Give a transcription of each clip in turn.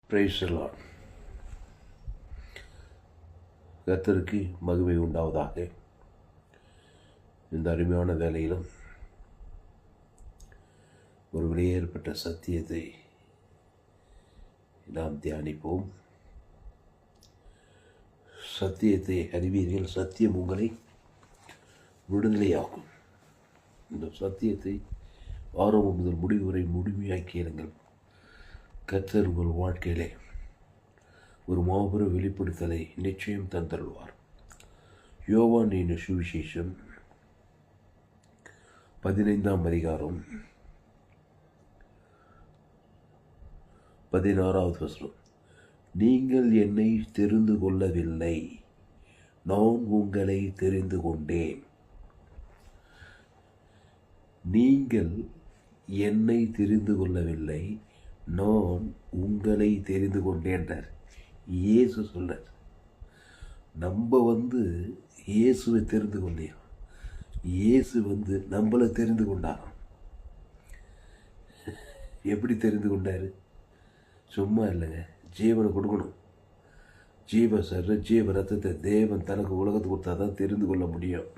Praise the Lord. கர்த்தருக்கு மகிமை உண்டாவதாக. இந்த அருமையான வேலையிலும் ஒரு வெளியேறப்பட்ட சத்தியத்தை நாம் தியானிப்போம். சத்தியத்தை அறிவீர்கள், சத்தியம் உங்களை விடுதலையாகும். இந்த சத்தியத்தை ஆரம்பம் முதல் முடிவு வரை முழுமையாக்கியிருங்கள். கர்த்தர் உங்கள் வாழ்க்கையிலே ஒரு மாபெரும் வெளிப்படுத்தலை நிச்சயம் தந்தருள்வார். யோவான் என்னும் சுவிசேஷம் 15ஆம் அதிகாரம் 16வது வசனம். நீங்கள் என்னை தெரிந்து கொள்ளவில்லை, நான் உங்களை தெரிந்து கொண்டேன். நீங்கள் என்னை தெரிந்து கொள்ளவில்லை, நான் உங்களை தெரிந்து கொண்டேன்றார். இயேசு சொல்றார். நம்ம இயேசுவை தெரிந்து கொண்டோம், இயேசு நம்மளை தெரிந்து கொண்டாராம். எப்படி தெரிந்து கொண்டாரு? சும்மா இல்லைங்க, ஜீவனை கொடுக்கணும். ஜீவ ரத்தத்தை தேவன் தனக்கு உலகத்துக்கு கொடுத்தா தான் தெரிந்து கொள்ள முடியும்.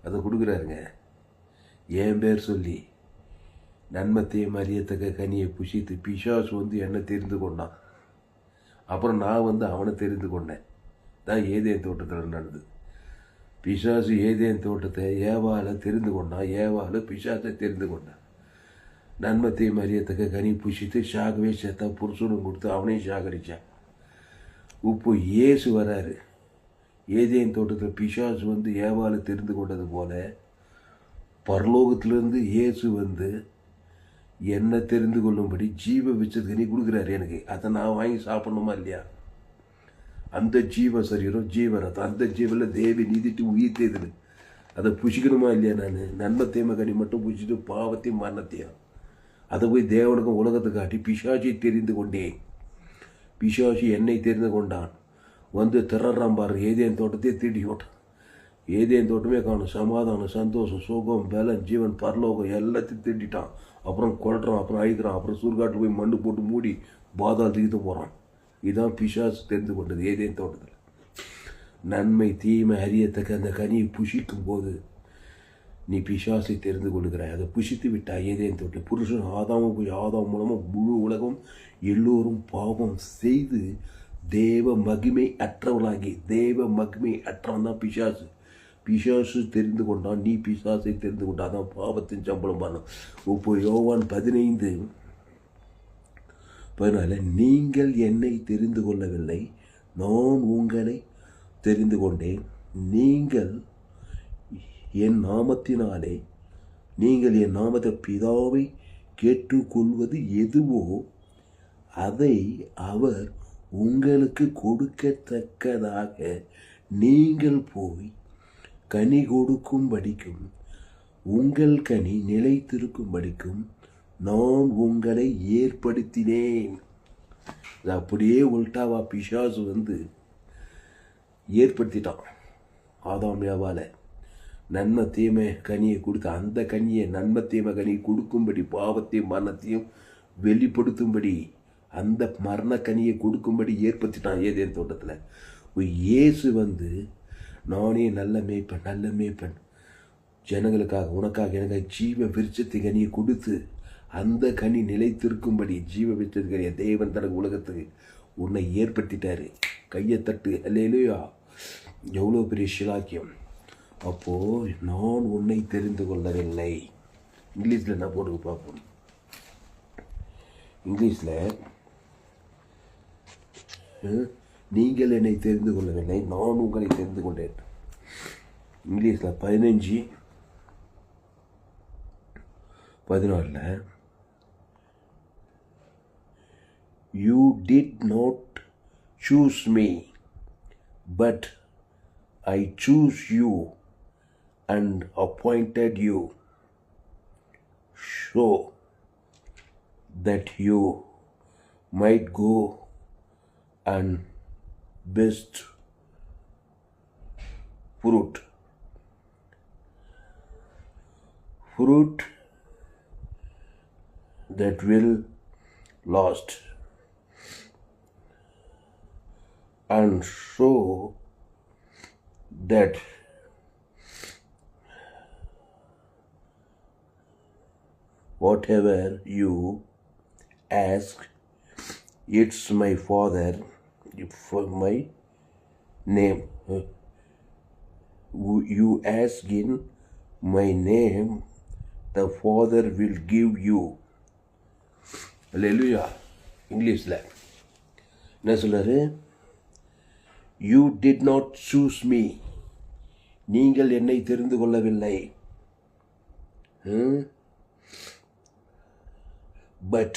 அதை கொடுக்குறாருங்க. என் பேர் சொல்லி நன்மத்தையும் அறியத்தக்க கனியை புசித்து பிசாசு என்னை தெரிந்து கொண்டான். அப்புறம் நான் அவனை தெரிந்து கொண்டேன். தான் ஏதேன் தோட்டத்தில் நடந்தது. பிசாசு ஏதேன் தோட்டத்தை ஏவாளை தெரிந்து கொண்டான், ஏவாளை பிசாசை தெரிந்து கொண்டான். நன்மத்தையும் அறியத்தக்க கனி புசித்து சாகவே சேர்த்தா, புருஷனும் கொடுத்து அவனையும் சாகடிச்சான். இப்போ இயேசு வராரு. ஏதேன் தோட்டத்தில் பிசாசு ஏவாளை தெரிந்து கொண்டது போல பரலோகத்திலிருந்து இயேசு என்னை தெரிந்து கொள்ளும்படி ஜீவ விச்சதுக்கனி கொடுக்குறாரு எனக்கு. அதை நான் வாங்கி சாப்பிடணுமா இல்லையா? அந்த ஜீவ சரீரம், ஜீவரத்தம், அந்த ஜீவனில் தேவி நீதிட்டு உயிர் தேதுன்னு அதை புஷிக்கணுமா இல்லையா? நான் நன்மத்தேம கனி மட்டும் புஷிட்டு பாவத்தையும் மரணத்தையும் அதை போய் தேவனுக்கும் உலகத்தை காட்டி பிசாசியை தெரிந்து கொண்டேன். பிசாசி என்னை தெரிந்து கொண்டான். திறறான் பாரு. ஏதேன் தோட்டத்தையே திருடி விட்டான். ஏதேன் தோட்டமே காணும். சமாதானம், சந்தோஷம், சுகம், பலன், ஜீவன், பரலோகம் எல்லாத்தையும் திருடிட்டான். அப்புறம் கொள்றான், அப்புறம் அழிக்கிறான், அப்புறம் சுருக்காட்டு போய் மண்ணு போட்டு மூடி பாதாளத்துக்கு போகிறான். இதுதான் பிசாசு தெரிந்து கொண்டது ஏதேன் தோட்டத்தில். நன்மை தீமை அறியத்தக்க அந்த கனியை புஷிக்கும் போது நீ பிசாசை தெரிந்து கொள்கிறாய். அதை புஷித்து விட்டாய் ஏதேன் தோட்டம். புருஷன் ஆதாமும் போய் ஆதாம் மூலமாக முழு உலகம் எல்லோரும் பாவம் செய்து தேவ மகிமை அற்றவனாகி, தேவ மகிமை அற்றவன் தான் பிசாசு. பிசாசு தெரிந்து கொண்டான், நீ பிசாசை தெரிந்து கொண்டாதான் பாவத்தின் சம்பளம் பண்ணணும். இப்போ யோவான் 15:14, நீங்கள் என்னை தெரிந்து கொள்ளவில்லை, நான் உங்களை தெரிந்து கொண்டேன். நீங்கள் என் நாமத்தினாலே, நீங்கள் என் நாமத்தை பிதாவை கேட்டுக்கொள்வது எதுவோ அதை அவர் உங்களுக்கு கொடுக்கத்தக்கதாக நீங்கள் போய் கனி கொடுக்கும்படிக்கும் உங்கள் கனி நிலைத்திருக்கும்படிக்கும் நான் உங்களை ஏற்படுத்தினேன். அப்படியே உல்டாவா பிசாசு ஏற்படுத்திட்டான். ஆதாம் ஏவால நன்மை தீமை கனியை கொடுத்த அந்த கனியை, நன்மை தீமை கனி கொடுக்கும்படி, பாவத்தையும் மரணத்தையும் வெளிப்படுத்தும்படி, அந்த மரண கனியை கொடுக்கும்படி ஏற்படுத்திட்டான் ஏதேன் தோட்டத்தில். இயேசு நானே நல்ல மேய்ப்பன், ஜனங்களுக்காக உனக்காக எனக்கு ஜீவ விருட்சத்தை கனியை கொடுத்து அந்த கனி நிலைத்திருக்கும்படி ஜீவ விருட்சத்து கனியை தேவன் தனக்கு உலகத்துக்கு உன்னை ஏற்படுத்திட்டாரு. கையை தட்டு. அல்லேலூயா. எவ்வளோ பெரிய சிலாக்கியம். அப்போது நான் உன்னை தெரிந்து கொள்ளவில்லை. இங்கிலீஷில் என்ன போட்டு பார்ப்போம். இங்கிலீஷில் நீங்கள் என்னை தெரிந்து கொள்ளவில்லை, நான் உங்களை தெரிந்து கொண்டேன். இங்கிலீஷில் 15:14, you did not choose me, but I choose you and appointed you so that you might go and best fruit that will last. and show that whatever you ask, it's my Father for my name. You ask in my name, the Father will give you. Hallelujah. இங்கிலீஷில் என்ன சொல்றாரு? You did not choose me. நீங்கள் என்னை தெரிந்து கொள்ளவில்லை. But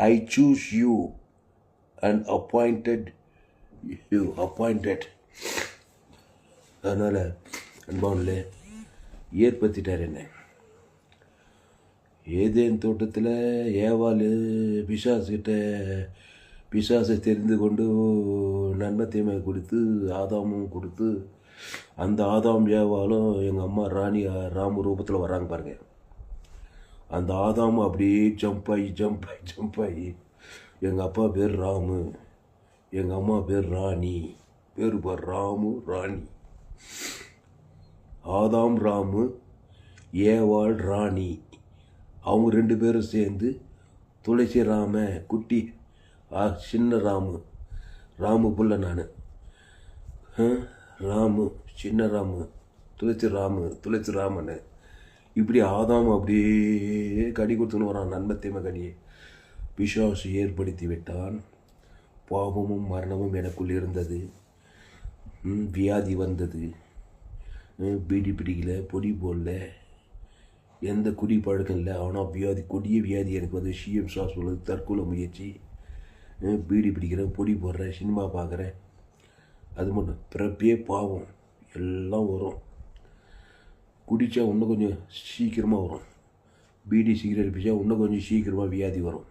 I choose you and appointed you. அதனால் அன்பானே ஏற்படுத்திட்டார் என்ன. Eden தோட்டத்தில் ஏவாள் பிசாசை தெரிந்து கொண்டு நன்மை தீமை கொடுத்து ஆதாமும் கொடுத்து, அந்த ஆதாம் ஏவாளும் எங்கள் அம்மா ராமு ரூபத்தில் வராங்க பாருங்க. அந்த ஆதாம் அப்படியே ஜம்ப் ஆகி எங்கள் அப்பா பேர் ராமு, எங்கள் அம்மா பேர் ராணி, பேர் பார் ராமு ராணி. ஆதாம் ராமு, ஏவாள் ராணி, அவங்க 2 பேரும் சேர்ந்து துளசி ராம குட்டி சின்ன ராமு புள்ள நான், ராமு சின்ன ராமு, துளசி ராமன். இப்படி ஆதாம் அப்படியே கடி கொடுத்துன்னு வரான், நன்மை தீமை கடியை பிசாசு ஏற்படுத்தி விட்டான். பாவமும் மரணமும் எனக்குள் இருந்தது. வியாதி வந்தது. பீடி பிடிக்கல, பொடி போடல, எந்த குடி பழக்கம் இல்லை. ஆனால் கொடிய வியாதி எனக்கு வந்து சிஎம் சாஸ் சொல்லுது, தற்கொலை முயற்சி. பீடி பிடிக்கிறேன், பொடி போடுறேன், சினிமா பார்க்குறேன், அது மட்டும் பிறப்பே பாவம் எல்லாம் வரும். குடித்தா இன்னும் கொஞ்சம் சீக்கிரமாக வரும். பீடி சிகரெட் பிடிச்சா இன்னும் கொஞ்சம் சீக்கிரமாக வியாதி வரும்.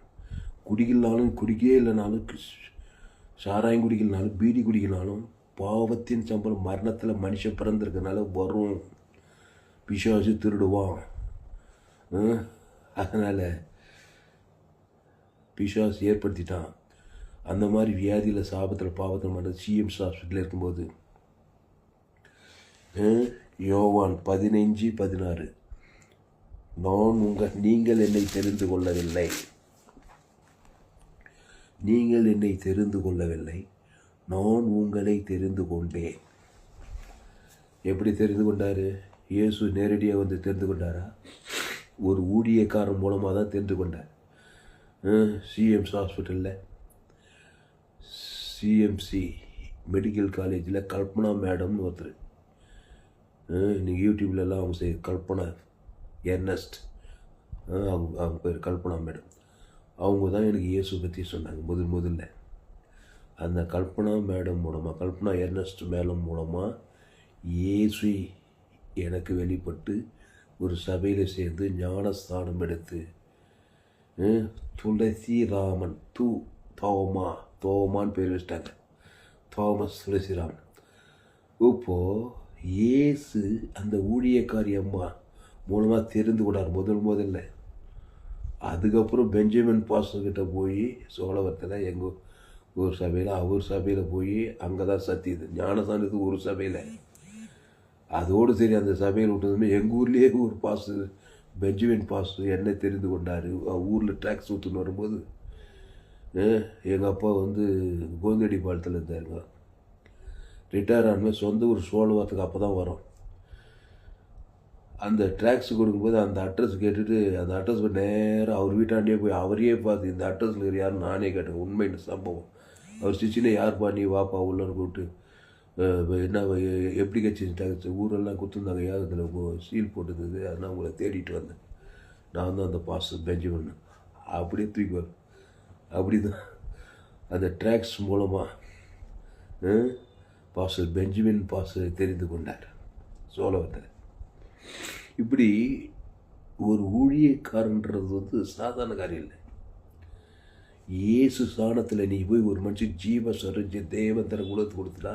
குடிக்கே இல்லைனாலும், சாராயம் குடிக்கலனாலும், பீடி குடிக்கலனாலும் பாவத்தின் சம்பளம் மரணத்தில் மனுஷன் பிறந்திருக்கனால வரும். பிசாசு திருடுவான். அதனால் பிசாசு ஏற்படுத்திட்டான். அந்த மாதிரி வியாதியில் சாபத்தில் பாவத்தில் மட்டும் சிஎம்ஸ் ஹாஸ்பிட்டலில் இருக்கும்போது யோவான் 15:16 நீங்கள் என்னை தெரிந்து கொள்ளவில்லை, நான் உங்களை தெரிந்து கொண்டேன். எப்படி தெரிந்து கொண்டாரு? இயேசு நேரடியாக வந்து தெரிந்து கொண்டாரா? ஒரு ஊழியக்காரன் மூலமாக தான் தெரிந்து கொண்டார். சிஎம்ஸ் ஹாஸ்பிட்டலில், சிஎம்சி மெடிக்கல் காலேஜில் கல்பனா மேடம்னு ஒருத்தர், நீங்கள் யூடியூப்லலாம் அவங்க கல்பனா எர்னஸ்ட், அவங்க பேர் கல்பனா மேடம். அவங்க தான் எனக்கு இயேசு பற்றி சொன்னாங்க முதல்ல. அந்த கல்பனா மேடம் மூலமாக, கல்பனா எர்னஸ்ட் மேடம் மூலமாக இயேசு எனக்கு வெளிப்பட்டு ஒரு சபையில் சேர்ந்து ஞானஸ்தானம் எடுத்து துளசி ராமன் தோமான்னு பேர் வச்சிட்டாங்க. தாமஸ் துளசிராமன். இப்போது இயேசு அந்த ஊழியக்காரி அம்மா மூலமாக தெரிந்து கொண்டார் முதல்ல. அதுக்கப்புறம் பெஞ்சமின் பாஸ்டர்கிட்ட போய் சோழவரத்தில் எங்கள் ஒரு சபையில், அவர் சபையில் போய் அங்கே தான் சத்தியது ஞானஸ்தானத்துக்கு ஒரு சபையில். அதோடு சரி, அந்த சபையில் விட்டதுமே எங்கள் ஊர்லேயே ஒரு பாஸ்டர் பெஞ்சமின் பாஸ்டர் என்ன தெரிந்து கொண்டார். ஊரில் டாக்ஸ் ஊற்றுன்னு வரும்போது எங்கள் அப்பா வந்து கோந்தடி பாலத்தில் இருந்தாருங்க. ரிட்டையர் ஆனமே சொந்த ஒரு சோழவரத்துக்கு அப்போ தான் வரும். அந்த ட்ராக்ஸ் கொடுக்கும்போது அந்த அட்ரஸ் கேட்டுட்டு, அந்த அட்ரஸ் நேராக அவர் வீட்டாண்டே போய் அவரையே பார்த்து இந்த அட்ரஸில் இருக்கிற யாரும் நானே கேட்டேன். உண்மைன்னு சம்பவம். அவர் சிச்சினே யார்ப்பா நீ வாப்பா உள்ளன்னு கூப்பிட்டு, என்ன எப்படி கட்சி ஊரெல்லாம் கொடுத்துருந்தாங்க, யார் அதில் சீல் போட்டுருந்தது, அதனால் உங்களை தேடிட்டு வந்தேன். நான் தான் அந்த பாஸ்டர் பெஞ்சமின். அப்படியே தூக்குவார். அப்படி தான் அந்த ட்ராக்ஸ் மூலமாக பாஸ்டர் பெஞ்சமின் பாஸ்டரை தெரிந்து கொண்டார் சோழவத்தில். இப்படி ஒரு ஊழியக்காரன்றது வந்து சாதாரண காரியம் இல்லை. இயேசு ஸ்தானத்தில் நீ போய் ஒரு மனுஷன் ஜீவ சொரிஞ்சு தேவன் தர குலத்து கொடுத்துட்டா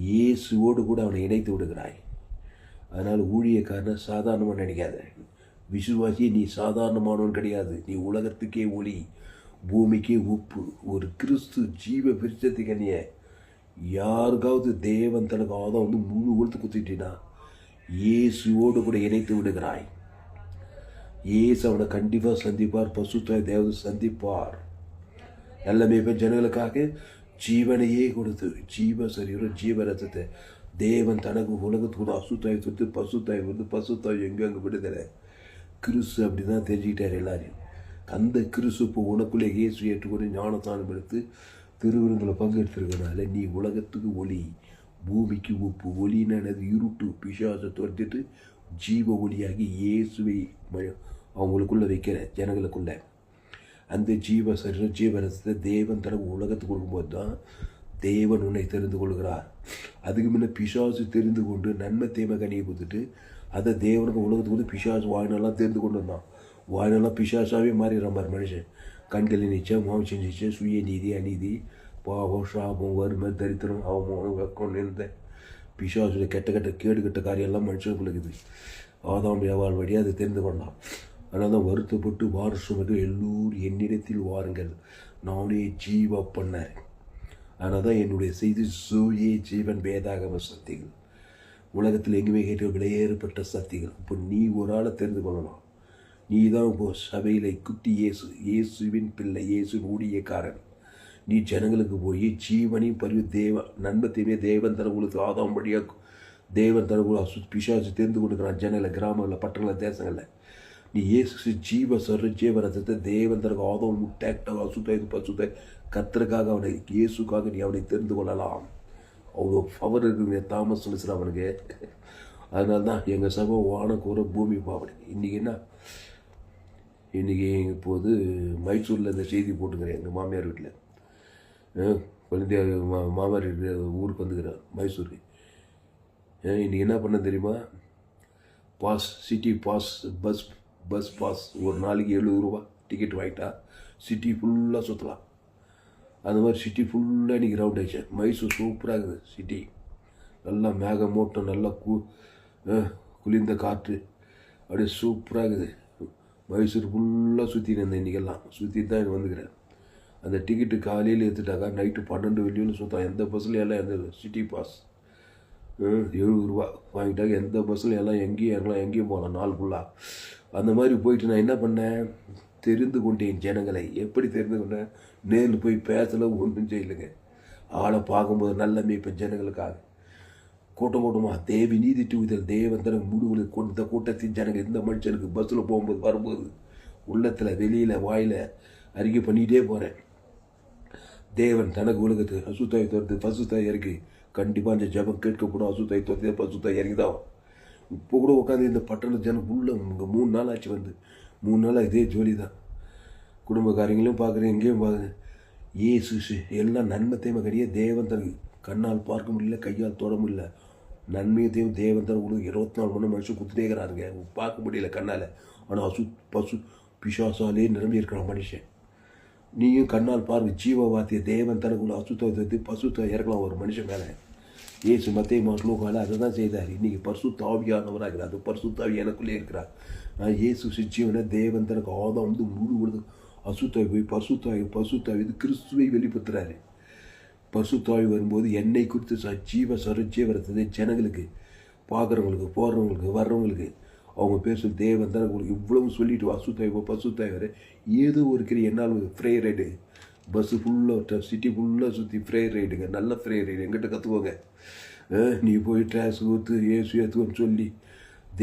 இயேசுவோடு கூட அவனை இணைத்து விடுகிறாய். அதனால் ஊழியக்காரனை சாதாரணமாக நினைக்காத. விசுவாசி நீ சாதாரணமானவன் கிடையாது. நீ உலகத்துக்கே ஒளி, பூமிக்கே உப்பு, ஒரு கிறிஸ்து ஜீவ விருட்சத்துக்கு நீ யாருக்காவது தேவன் தனக்கு ஆதாம் வந்து முழு உழுத்து குத்திட்டீங்கன்னா இயேசுவோடு கூட இணைத்து விடுகிறாய். இயேசு அவனை கண்டிப்பாக சந்திப்பார். பசுத்தாய் தேவதை சந்திப்பார். எல்லாமே இப்போ ஜனங்களுக்காக ஜீவனையே கொடுத்து ஜீவ சரீரம் ஜீவ ரத்தத்தை தேவன் தனக்கு உலகத்துக்கு அசுத்தாய் கொடுத்து பசுத்தாய் வந்து பசுத்தாய் எங்கெங்கே விடுதலை. கிறிஸ்து அப்படி தான் தெரிஞ்சுக்கிட்டார் எல்லாரையும். அந்த கிறிஸ்து இப்போ உனக்குள்ளே இயேசு ஏற்றுக்கொண்டு ஞானத்தானம் எடுத்து திருவிருந்தில் பங்கெடுத்துருக்கனால நீ உலகத்துக்கு ஒளி, பூமிக்கு உப்பு. ஒளினானது இருட்டு, பிசாசை துரத்திட்டு ஜீவ ஒளியாகி இயேசுவை அவங்களுக்குள்ளே வைக்கிற ஜனங்களுக்குள்ள அந்த ஜீவ சரீரம் ஜீவரசத்தை தேவன் தனக்கு உலகத்துக்கு கொடுக்கும்போது தான் தேவன் உன்னை தெரிந்து கொள்கிறார். அதுக்கு முன்னே பிசாசு தெரிந்து கொண்டு நன்மை தேவை கனியை கொடுத்துட்டு அதை தேவனுக்கு உலகத்துக்கு வந்து பிசாசு வாழ்நாளாம் தெரிந்து கொண்டு வந்தான். வாழ்நாளாம் பிசாசாவே மாறிடுற மாதிரி மனுஷன். கண்களில் நிச்சயம் மாவு செஞ்சிச்சு சுய நீதி அநீதி பாவம் சாபம் வறுமை தரித்திரம் அவமானம் வெக்கம் நின்ற பிசாசுடைய கெட்ட கெட்ட கேடு கெட்ட காரியம் எல்லாம் மனுஷனுக்குள்ள இருக்குது. ஆதாம் வியாபாரம் வழியாக அதை தெரிந்து கொண்டான். அதனால் தான் வருத்தப்பட்டு வாரசுமது எல்லோரும் என்னிடத்தில் வாருங்கள், நானே ஜீவ பண்ணேன். அதனால் தான் என்னுடைய செய்தி சூயே ஜீவன் வேதாகம சக்திகள் உலகத்தில் எங்குமே கேட்ட விலையேறப்பட்ட சக்திகள். இப்போ நீ ஒரு ஆளை தெரிந்து கொள்ளலாம். நீ தான் இப்போ சபையில் குட்டி இயேசுவின் பிள்ளை, இயேசுவின் ஊழியக்காரன். நீ ஜனங்களுக்கு போய் ஜீவனையும் பரிவு நன்மத்தையுமே தேவன் தர உங்களுக்கு ஆதாம் வழியாக தேவன் தர பிசாசு தெரிந்து கொடுக்குறான். ஜனங்களை கிராமங்களில் பட்டணங்களில் தேசங்களில் நீ இயேசு ஜீவ சர ஜீவ ரத்தத்தை தேவன் தனக்கு ஆதம் டேக்டாக அசுத்தாய் பசுத்தாய் கத்தருக்காக அவனை இயேசுக்காக நீ அவனை தெரிந்து கொள்ளலாம். அவ்வளோ பவர் இருக்குங்க தாமஸ் சொல்லிச்சுனா அவனுக்கு. அதனால தான் எங்கள் சபை வானக்கூற பூமி பாவனை. இன்றைக்கி இப்போது மைசூரில் இந்த செய்தி போட்டுக்கிறேன். எங்கள் மாமியார் வீட்டில் குழந்தைய மாமியார் ஊருக்கு வந்துக்கிறார் மைசூருக்கு. இன்றைக்கி என்ன பண்ண தெரியுமா? Pass city pass bus pass ஒரு நாளைக்கு 70 ரூபா டிக்கெட் வாங்கிட்டா சிட்டி ஃபுல்லாக சுற்றலாம். அந்த மாதிரி சிட்டி ஃபுல்லாக இன்றைக்கி ரவுண்ட் ஆயிடுச்சு. மைசூர் சூப்பராக இருக்குது. சிட்டி நல்லா மேகமூட்டம், நல்லா குளிர்ந்த காற்று, அப்படியே சூப்பராக இருக்குது. மைசூர் ஃபுல்லாக சுற்றின்னு இருந்தேன். இன்றைக்கெல்லாம் சுற்றிட்டு தான் வந்துக்கிறேன். அந்த டிக்கெட்டு காலையில் எடுத்துட்டாக்கா நைட்டு 12 வெள்ளியில் சுற்றலாம். எந்த பஸ்ஸில் எல்லாம் எந்த சிட்டி பாஸ் 70 ரூபா வாங்கிட்டாங்க. எந்த பஸ்ஸில் எல்லாம் எங்கேயும் இறங்கலாம், எங்கேயும் போகலாம் நாள் ஃபுல்லாக. அந்த மாதிரி போயிட்டு நான் என்ன பண்ணேன், தெரிந்து கொண்டேன் ஜனங்களை. எப்படி தெரிந்து கொண்டேன்? நேரில் போய் பேசல, ஒன்றும் செய்யலைங்க. ஆளை பார்க்கும்போது நல்ல இப்போ ஜனங்களுக்காக கூட்டம் கூட்டமாக தேவி நீதி தூவிதல் தேவன் தனக்கு முடிவுகளுக்கு கொண்ட கூட்டத்தின் ஜனங்கள் இந்த மனுஷனுக்கு பஸ்ஸில் போகும்போது வரும்போது உள்ளத்தில் வெளியில் வாயில் அறிக்கை பண்ணிகிட்டே போகிறேன். தேவன் தனக்கு உலகத்துக்கு அசுத்தாய் தோர்த்து பசுத்தாய் இறக்கி கண்டிப்பாக அந்த ஜபம் கேட்கப்படும். அசுத்தாய் தோர்த்து பசுத்தாய் இறங்கிதான். இப்போ கூட உட்காந்து இந்த பட்டண ஜனம் உள்ள இங்கே 3 நாள் ஆச்சு வந்து 3 நாளாக இதே ஜோலி தான். குடும்பக்காரங்களும் பார்க்குறேன், எங்கேயும் பார்க்குறேன். ஏசு எல்லாம் நன்மத்தையும் கடியே தேவன் தனக்கு கண்ணால் பார்க்க முடியல, கையால் தொட முடியல. நன்மையத்தையும் தேவன் தன உங்களுக்கு 24 மணி மனுஷன் குத்துனேங்கிறாருங்க. பார்க்க முடியல கண்ணால். ஆனால் பசு பிசாசாலே நிரம்பி இருக்கிறான் மனுஷன். நீயும் கண்ணால் பார்வை ஜீவ வார்த்தையை தேவன் தனக்குள்ள அசுத்தத்தை பசுத்தை இறக்கலாம் ஒரு மனுஷன் மேலே. ஏசு மத்திய மாசலோகால அதை தான் செய்தார். இன்றைக்கி பரிசுத்தாவியானவராக இருக்கிறார். அது பரிசுத்தாவி எனக்குள்ளே இருக்கிறார். நான் இயேசு சிச்சியவனை தேவன் தனக்கு ஆதாம் வந்து முழு உலகம் அசுத்தாவி போய் பசுத்தாவி இது கிறிஸ்துவை வெளிப்படுத்துகிறாரு. பரிசுத்தாவி வரும்போது என்னை குறித்து ஜீவ சரஜீவரத்தை ஜனங்களுக்கு பார்க்குறவங்களுக்கு போகிறவங்களுக்கு வர்றவங்களுக்கு அவங்க பேர் சொல்லி தேவன் தான் உங்களுக்கு இவ்வளவு சொல்லிவிட்டு அசுத்தாவி பசுத்தாவி வர ஏதோ ஒரு கிரி என்னால் ஃப்ரே ரைடு பஸ்ஸு ஃபுல்லாக சிட்டி ஃபுல்லாக சுற்றி ஃப்ரே ரைடுங்க. நல்ல ஃப்ரே ரைடு எங்கிட்ட கற்றுக்கோங்க. நீ போய் டேக்ஸ் கொடுத்து ஏசு ஏற்றுக்கோன்னு சொல்லி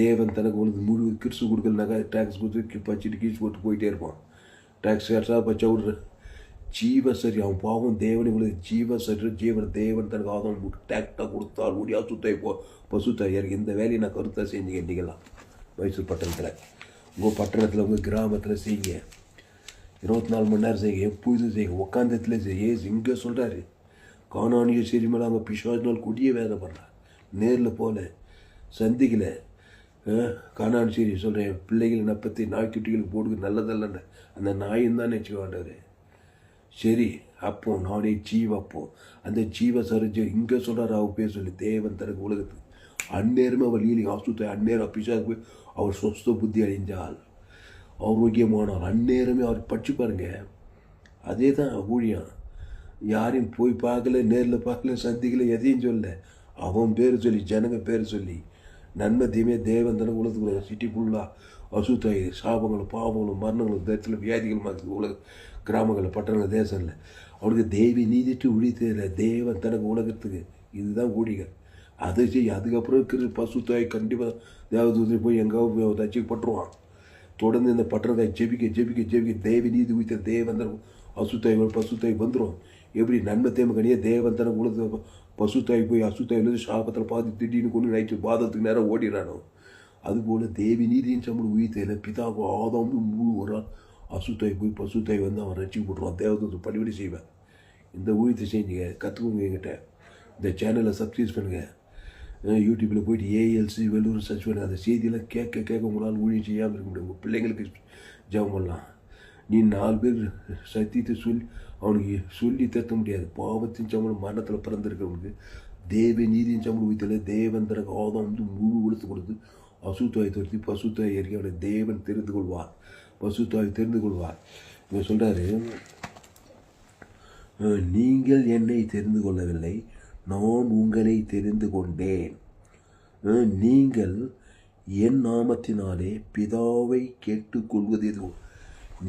தேவன் தனக்கு உங்களுக்கு முழு கிறிஸ்து கொடுக்கலனாக்கா டேக்ஸ் கொடுத்து பச்சிட்டு கீழ்ச்சி போட்டு போயிட்டே இருப்பான். டேக்ஸ் கேட்டால் பச்சை விடுற ஜீவ சரி அவன் பாவம் தேவனை உங்களுக்கு ஜீவ சரி ஜீவன் தேவன் தனக்கு ஆதம் டேக்டாக கொடுத்தால் முடியா சுத்தாய் பசுத்தாய் இறக்கி இந்த வேலையை நான் கருத்தாக செஞ்சீங்க. இன்றைக்கெல்லாம் மைசூர் பட்டணத்தில் உங்கள் பட்டணத்தில் உங்கள் கிராமத்தில் செய்யுங்க. 24 மணி நேரம் செய்யுங்க. எப்போதும் செய்யுங்க. உட்காந்தத்தில் செய்ய இங்கே சொல்கிறாரு காணானிய சரி மேலே அவங்க பிசாசினால் கொடிய வேதப்படுறான். நேரில் போல சந்திக்கலை காணான் சரி சொல்கிறேன். பிள்ளைகள் நப்பத்தி நாய்க்குட்டிகளுக்கு போடுக்கு நல்லதல்லன்னு அந்த நாயும் தான் நினச்சிக்க வேண்டாரு. சரி அப்போ நானே ஜீவப்போ அந்த ஜீவ சரிஞ்சு இங்கே சொல்கிறார். அவர் பேர் சொல்லி தேவன் தனக்கு உலகத்துக்கு அந்நேரமே அவர் லீலிங் ஆசுத்தாய் அந்நேரம் பிசாக்கு போய் அவர் சொஸ்த புத்தி அடைஞ்சால் ஆரோக்கியமானார். அந்நேரமே அவர் படிச்சு பாருங்க. அதே தான் ஊழியம். யாரையும் போய் பார்க்கல, நேரில் பார்க்கல, சந்திக்கல, எதையும் சொல்ல. அவன் பேர் சொல்லி, ஜனங்க பேர் சொல்லி, நன்மை தீமையை தேவன் தானே உலகத்துக்குள்ள சிட்டி ஃபுல்லாக அசுத்தாயி சாபங்களும் பாவங்களும் மரணங்களும் தேசத்தில் வியாதிகள் உலக கிராமங்களில் பட்டணங்கள் தேசம்ல அவனுக்கு தேவி நீதிட்டு உழித்ததில்லை. தேவன் தனக்கு உலகத்துக்கு இதுதான் ஊழிகள். அதை செய்ய. அதுக்கப்புறம் இருக்கிற பசுத்தாய் கண்டிப்பாக தேவதூதரை போய் எங்காவது ரசிக்கப்பட்டுருவான். தொடர்ந்து இந்த பட்டணத்தை ஜெபிக்க ஜெபிக்க ஜெபிக்க தேவி நீதி உயித்த தேவன் தன அசுத்தாய் பசுத்தாய் வந்துடும். எப்படி நன்மை தேமை கனியே தேவன் தனக்கு உலகத்தை பசுத்தாய் போய் அசுத்தாயிலிருந்து சாபத்தில் பார்த்து திடீர்னு கொண்டு நைட்டு பாதத்துக்கு நேரம் ஓடிடுறானோ, அதுபோல் தேவி நீதியின் சம்பளம் உயிர்த்தையில் பிதாவுக்கு ஆதாம்னு முழு ஒரு ஆள் அசுத்தாய் போய் பசுத்தாய் வந்து அவன் ரசிக்க போட்டுருவான். தேவதூதர் படிபடி செய்வேன். இந்த ஊழியத்தை செஞ்சுங்க, கற்றுக்கோங்க. என்கிட்ட இந்த சேனலை சப்ஸ்கிரைப் பண்ணுங்கள். யூடியூப்பில் போய்ட்டு ஏஎல்சி வெள்ளூர் சர்ச் பண்ணுங்கள். அந்த செய்தியெல்லாம் கேட்க கேட்க உங்களால் ஊழியம் செய்யாமல் இருக்க முடியும். உங்கள் பிள்ளைங்களுக்கு ஜெபம் பண்ணலாம். நீ 4 பேர் சத்தியத்தை அவனுக்கு சொல்லி தட்ட முடியாது. பாவத்தின் சம்பளம் மரணத்தில் பிறந்திருக்கிறவனுக்கு தேவ நீதியின் சம்பளம் உயிர்த்தல தேவன் தனக்கு ஆதாம் வந்து முழு உழுத்து கொடுத்து அசுத்தாய் துரத்தி பசுத்தாய் ஏறி அவனை தேவன் தெரிந்து கொள்வார். பசுத்தாய் தெரிந்து கொள்வார். இவர் சொல்கிறாரு, நீங்கள் என்னை தெரிந்து கொள்ளவில்லை, நான் உங்களை தெரிந்து கொண்டேன். நீங்கள் என் நாமத்தினாலே பிதாவை கேட்டுக்கொள்வது எதுவும்.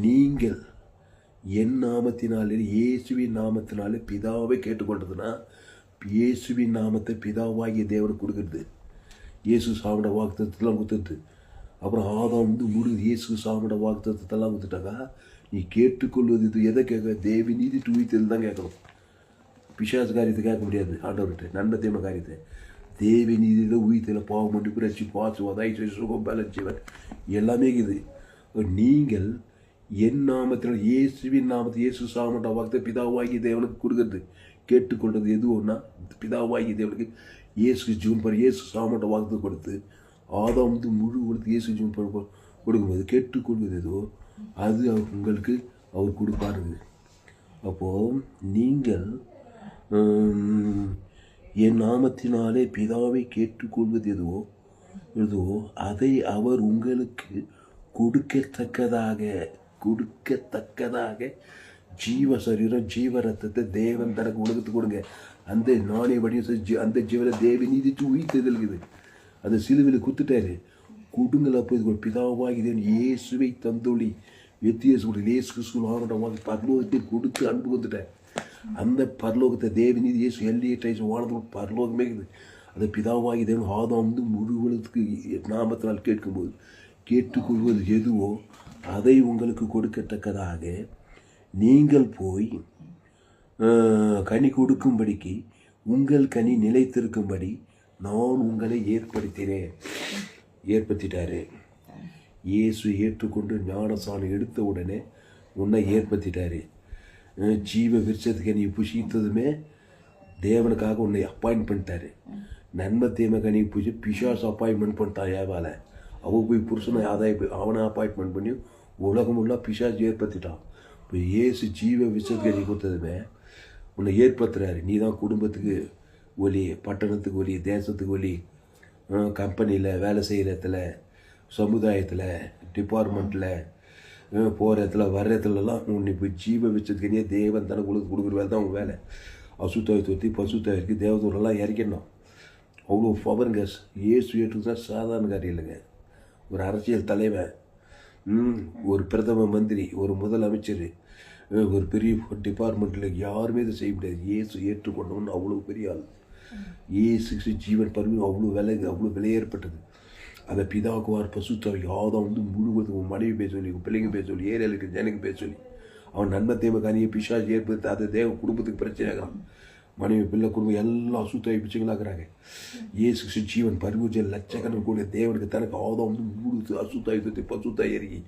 நீங்கள் என் நாமத்தினாலே இயேசுவின் நாமத்தினாலே பிதாவை கேட்டுக்கொண்டதுன்னா இயேசுவின் நாமத்தை பிதாவாகிய தேவனுக்கு கொடுக்குறது. இயேசு சாமிட வாக்குத்தத்தெல்லாம் கொடுத்துட்டு அப்புறம் ஆதாம் வந்து முழுது இயேசு சாமிட வாக்குத்தத்தெல்லாம் கொடுத்துட்டாக்கா நீ கேட்டுக்கொள்வது இது எதை கேட்க? தேவி நீதி துவித்தல் தான் கேட்கணும். பிசாசு காரியத்தை கேட்க முடியாது. ஆண்டவர்கிட்ட நன்மை தீமை காரியத்தை தேவி நீதியில் உயிர்த்தில் பாவம் பண்ணி பிறச்சி பாசு வதாய் சுகம் பேலன்ஸ் செய்வன் எல்லாமே இது. நீங்கள் என் நாமத்தில் இயேசுவின் நாமத்தை இயேசு சாமட்ட வார்த்தை பிதாவாகி தேவனுக்கு கொடுக்குறது. கேட்டுக்கொள்வது எது ஒன்றா பிதாவாகி தேவனுக்கு இயேசு ஜீவன் பர் இயேசு சாமட்ட வார்த்தை கொடுத்து ஆதாம் வந்து முழு கொடுத்து இயேசு ஜீவன் கொடுக்கும்போது கேட்டுக்கொள்வது எதுவோ அது உங்களுக்கு அவர் கொடுப்பாருங்க. அப்போது நீங்கள் என் நாமத்தினாலே பிதாவை கேட்டுக்கொள்வது எதுவோ அதை அவர் உங்களுக்கு கொடுக்கத்தக்கதாக ஜீவ சரீரம் ஜீவ ரத்தத்தை தேவன் தனக்கு உலகத்துக்கு கொடுங்க. அந்த நாணய வடிவம் அந்த ஜீவனை தேவி நீதிச்சு உயிர்த்தெழுகுது. அந்த சிலுவையில் குத்துட்டாரு. கொடுங்கள். அப்போ இது பிதாவாகி தேவன் இயேசுவை தந்தொழி வெத்தியேசு கொடுத்து இயேசு கிறிஸ்துவாக பரலோகத்தை கொடுத்து அன்பு வந்துட்டார். அந்த பரலோகத்தை தேவி நீதி இயேசு எல்லையை வாழ்ந்து பரலோகமே இருக்குது. அந்த பிதாவாகி தேவன் ஆதாம் வந்து முழு உலகத்துக்கு நாமத்தினால் கேட்கும்போது கேட்டுக்கொள்வது எதுவோ அதை உங்களுக்கு கொடுக்கத்தக்கதாக நீங்கள் போய் கனி கொடுக்கும்படிக்கு உங்கள் கனி நிலைத்திருக்கும்படி நான் உங்களை ஏற்படுத்திட்டாரு. இயேசு ஏற்றுக்கொண்டு ஞானசானம் எடுத்த உடனே உன்னை ஏற்படுத்திட்டாரு. ஜீவ விருட்சத்துக்கு நீ புஷித்ததுமே தேவனுக்காக உன்னை அப்பாயின்ட் பண்ணிட்டாரு. நன்மை தீமை கனி புஷி பிசாசு அப்பாயின்மெண்ட் பண்ணிட்டான். ஏவால அவன் போய் புருஷனை அவனை அப்பாயின்மெண்ட் பண்ணி உலகம் உள்ள பிசாசு ஏற்படுத்திட்டான். இப்போ இயேசு ஜீவ விருட்சத்துக்கு நீ கொடுத்ததுமே உன்னை ஏற்படுத்துறாரு. நீ தான் குடும்பத்துக்கு ஒலி, பட்டணத்துக்கு ஒலி, தேசத்துக்கு ஒலி, கம்பெனியில் வேலை செய்கிற இடத்துல, சமுதாயத்தில், டிபார்ட்மெண்ட்டில், போகிற இடத்துல வர்ற இடத்துலலாம் உன்னை இப்போ ஜீவ விருட்சத்துக்கு தேவன் தனக்கு உலகத்துக்கு கொடுக்குற வேலை தான் உங்கள் வேலை. அசுத்தாய் தொத்தி பசுத்தாயிருக்கு தேவதூரெல்லாம் இறக்கணும். அவ்வளோ பவருங்க. இயேசு ஏற்றுக்கு தான் சாதாரண காரியம் இல்லைங்க. ஒரு அரசியல் தலைவன், ஒரு பிரதம மந்திரி, ஒரு முதலமைச்சர், ஒரு பெரிய டிபார்ட்மெண்ட்டில் யாருமே இதை செய்ய முடியாது. இயேசு ஏற்றுக்கொண்டவன்னு அவ்வளோ பெரிய ஆள். இயேசு ஜீவன் பருவம் அவ்வளோ விலை ஏற்பட்டது. அதை பிதாக்குவார் பசுத்தாவி ஆதாம் வந்து முழுவதும் உன் மனைவி பேச சொல்லி, உன் பிள்ளைங்க பேச சொல்லி, ஏரியாவுக்கு ஜனக்கு பேச சொல்லி அவன் நன்மை தீமை கனியை பிசாசு ஏற்படுத்தி அதை தேவ குடும்பத்துக்கு பிரச்சனை ஆகிறான். மனைவி பிள்ளை குடும்பம் எல்லாம் அசுத்தாய் பிச்சைகளாகிறாங்க. இயேசு ஜீவன் பரிபூஜை லட்சக்கணக்கு கூட தேவனுக்கு தனக்கு ஆதாம் வந்து முழு அசுத்தாய் பசுத்தாய் இறங்கி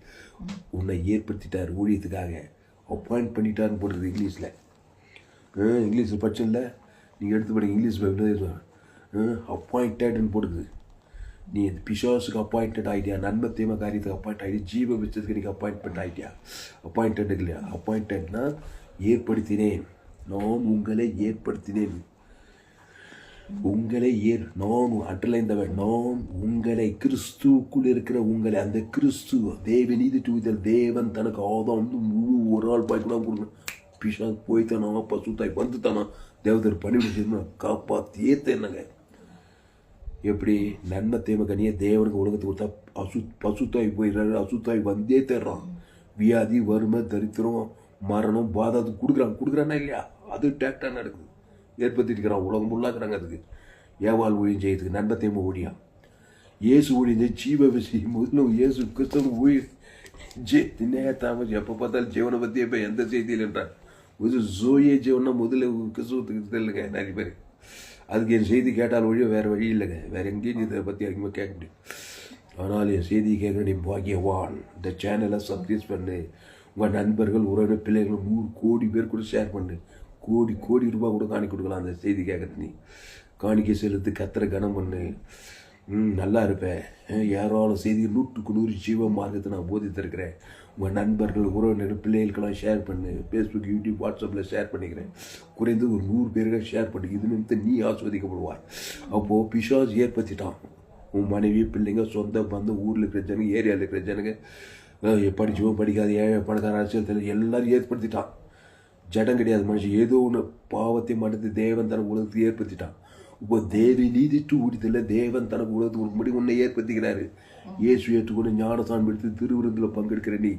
உன்னை ஏற்படுத்திட்டார். ஊழியத்துக்காக அப்பாயிண்ட் பண்ணிட்டாருன்னு போடுறது இங்கிலீஷில். இங்கிலீஷில் படிச்சில்ல, நீங்கள் எடுத்து படிங்க. இங்கிலீஷ் அப்பாயிண்டட்னு போடுது. நீ பிசாசுக்கு அப்பாயிண்டட் ஆகிட்டியா, நன்மை தீமை காரியத்துக்கு அப்பாயிண்ட் ஆகிட்டு ஜீவ விருட்சத்துக்கு நீங்கள் அப்பாயின்மெண்ட் ஆகிட்டியா. அப்பாயிண்டட் இல்லையா? அப்பாயிண்டட்னா ஏற்படுத்தினேன். நான் உங்களை ஏற்படுத்தினேன். நான் அண்டர்லைன் நான் உங்களை கிறிஸ்துவுக்குள் இருக்கிற உங்களை அந்த கிறிஸ்து தேவ நீதி தூதல் தேவன் தனக்கு ஆதாம் வந்து முழு ஒரு ஆள் பாய்க்கலாம் கொடுக்கணும். பிசாசு போய்த்தானா பசுத்தாய் வந்துத்தானா தேவதர் பணிவிட செய்யணும் காப்பாற்றியே என்னங்க. எப்படி நன்மை தேவை கனியை தேவனுக்கு உலகத்துக்கு கொடுத்தா பசுத்தாய் போயிடுறாரு, அசுத்தாய் வந்தே தேடுறான். வியாதி வறுமை தரித்திரம் மரணம் பாதாது கொடுக்குறான்னா இல்லையா, அது டேக்டாக நடக்குது, ஏற்படுத்திட்டு உலகம் ஃபுல்லாக்குறாங்க. அதுக்கு ஏவாள் ஊழியம் செய்யறதுக்கு நன்மை தேவை ஊழியா இயேசு ஊழியம் ஜீவ விஷயம் முதல்ல இயேசு கிறிஸ்தவ ஊழியம் நேத்தாம எப்போ பார்த்தாலும் ஜீவனை பற்றி இப்போ எந்த செய்தியில் என்றார் ஜோயே ஜீவனா முதல்ல கிறிஸ்தவத்துக்கு தெரியலங்க நிறைய பேர். அதுக்கு என் செய்தி கேட்டால் ஒழிய வேறு வழி இல்லைங்க, வேறு எங்கேயும் இதை பற்றி அதிகமாக கேட்க முடியும். ஆனால் என் செய்தி கேட்குற நீ பாக்கியவான். இந்த சேனலை சப்ஸ்கிரைப் பண்ணு, உங்கள் நண்பர்கள் உறவினர் பிள்ளைகள் 100 கோடி பேர் கூட ஷேர் பண்ணு. கோடி ரூபாய் கூட காணிக்க கொடுக்கலாம் அந்த செய்தி கேட்குறது. நீ காணிக்கை செலுத்து, கத்திர கனம் பண்ணு, நல்லா இருப்பேன். யாராலும் செய்தி 100க்கு 100 ஜீவ மார்க்கத்தை நான் போதித்திருக்கிறேன். உங்கள் நண்பர்கள் உறவினர் பிள்ளைகளுக்கெல்லாம் ஷேர் பண்ணு. ஃபேஸ்புக் யூடியூப் வாட்ஸ்அப்பில் ஷேர் பண்ணிக்கிறேன். குறைந்து ஒரு 100 பேர்கள் ஷேர் பண்ணி இது நிமித்த நீ ஆஸ்வதிக்கப்படுவாய். அப்போது பிசாசு ஏற்படுத்திட்டான். உன் மனைவி பிள்ளைங்க சொந்த பந்தம் ஊரில் இருக்கிற ஜனங்க ஏரியாவில் இருக்கிற ஜனங்க படிச்சுவோம் படிக்காது ஏழை பணக்கார அரசியல் எல்லாரும் ஏற்படுத்திட்டான். ஜடம் கிடையாது மனுஷன், ஏதோ ஒன்று பாவத்தை மனது தேவன் தனக்கு உலகத்துக்கு ஏற்படுத்திட்டான். இப்போ தேவி நீதிட்டு ஊடித்தில் தேவன் தனக்கு உலகத்துக்கு முடி உன்னை ஏற்படுத்திக்கிறாரு. இயேசு ஏற்றுக்கொண்டு ஞானசாமி எடுத்து திருவிருந்தில் பங்கெடுக்கிற நீ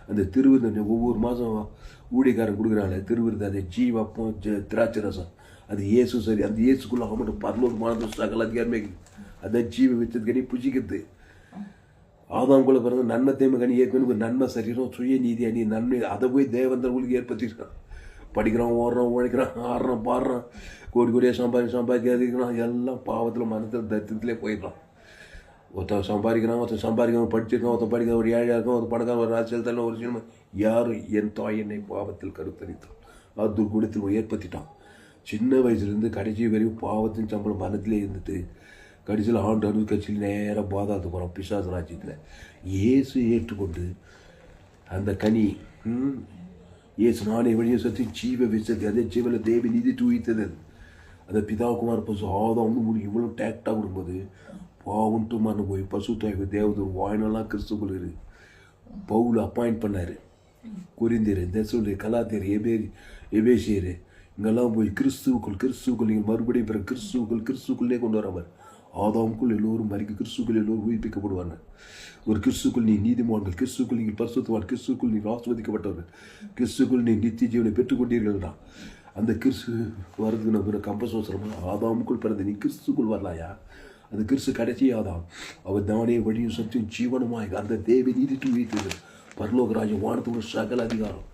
அந்த திருவிருந்த ஒவ்வொரு மாதம் ஊழியக்காரன் கொடுக்குறாங்க திருவிருந்த அந்த ஜீவப்பம் திராட்சை ரசம் அது இயேசு சரி அந்த இயேசுக்குள்ள மட்டும் பரலோகமான சகல அதிகாரமே அதான் ஜீவ வச்சது கனி புஜிக்கிறது. ஆதாம்குள்ள பிறந்த நன்மை தேமை கனி ஏற்கனவே நன்மை சரீரம் சுய நீதி அணி நன்மை அதை போய் தேவன் தனக்கு ஏற்படுத்திருக்கான். படிக்கிறான், ஓடுறான், உழைக்கிறான், ஆடுறான், பாடுறான், கோடியாக சம்பாதிக்கிறான், எல்லாம் பாவத்தில் மனத்தில் தரித்திரத்திலே போயிடுறான். ஒருத்தன் சம்பாதிக்கிறான், படிச்சிருக்கான், ஒருத்தன் படிக்கிற ஒரு ஏழையாக இருக்கும், ஒரு பணக்காரன், ஒரு அரசியல் தலைவர், ஒரு சினிமா யாரும் என் தாய் என்னை பாவத்தில் கருத்தரித்தான் அது துர்குணத்தில் ஏற்படுத்திட்டான். சின்ன வயசுலேருந்து கடைசி வரையும் பாவத்தின் சம்பளம் மனத்திலே இருந்துட்டு கடைசியில் ஆண்டு கட்சியில் நேராக பாதாத்து போகிறான் பிசாசு ராஜ்யத்தில். இயேசு ஏற்றுக்கொண்டு அந்த கனி இயேசு நானே வழியை சற்றி ஜீவ விசதி அதே ஜீவனில் தேவி நீதி தூய்த்தது அதை பிதாகுமார் பசு ஆதாம் இவ்வளோ டேக்டாக கொடுக்கும்போது பாவன்ட்டு மண்ணு போய் பசு தாய்வு தேவதூர் வாயினெல்லாம் கிறிஸ்துக்குள் பவுல் அப்பாயிண்ட் பண்ணார். குறிந்தீர் தெசூல் கலாத்தியர் எபேசியர் இங்கெல்லாம் போய் கிறிஸ்துவுக்குள் நீங்கள் மறுபடியும் பிற கிறிஸ்துக்குள்ளே கொண்டு வரவர். ஆதாமுக்குள் எல்லோரும் மறிக்க கிறிஸ்துக்குள் எல்லோரும் உயிர்ப்பிக்கப்படுவாங்க. ஒரு கிறிஸ்துக்குள் நீ நீதிமான்கள், கிறிஸ்துக்குள் நீங்கள் பரிசுத்தவான், கிறிஸ்துக்குள் நீங்கள் ஆஸ்வதிக்கப்பட்டவர்கள், கிறிஸ்துக்குள் நீ நித்திய ஜீவனை பெற்றுக்கொண்டீர்கள்டா. அந்த கிறிஸ்து வரதுக்கு நம்ம கம்பஸ் அவசரமா ஆதாமுக்குள் பிறந்த நீ கிறிஸ்துக்குள் வரலாயா? அந்த கிறிஸ்து கடைசி ஆதாம் அவர் தானே வழியும் சத்தியும் ஜீவனமாய் அந்த தேவை நீதிட்டு வைத்தது பரலோகராஜ வானத்தோட சகல அதிகாரம்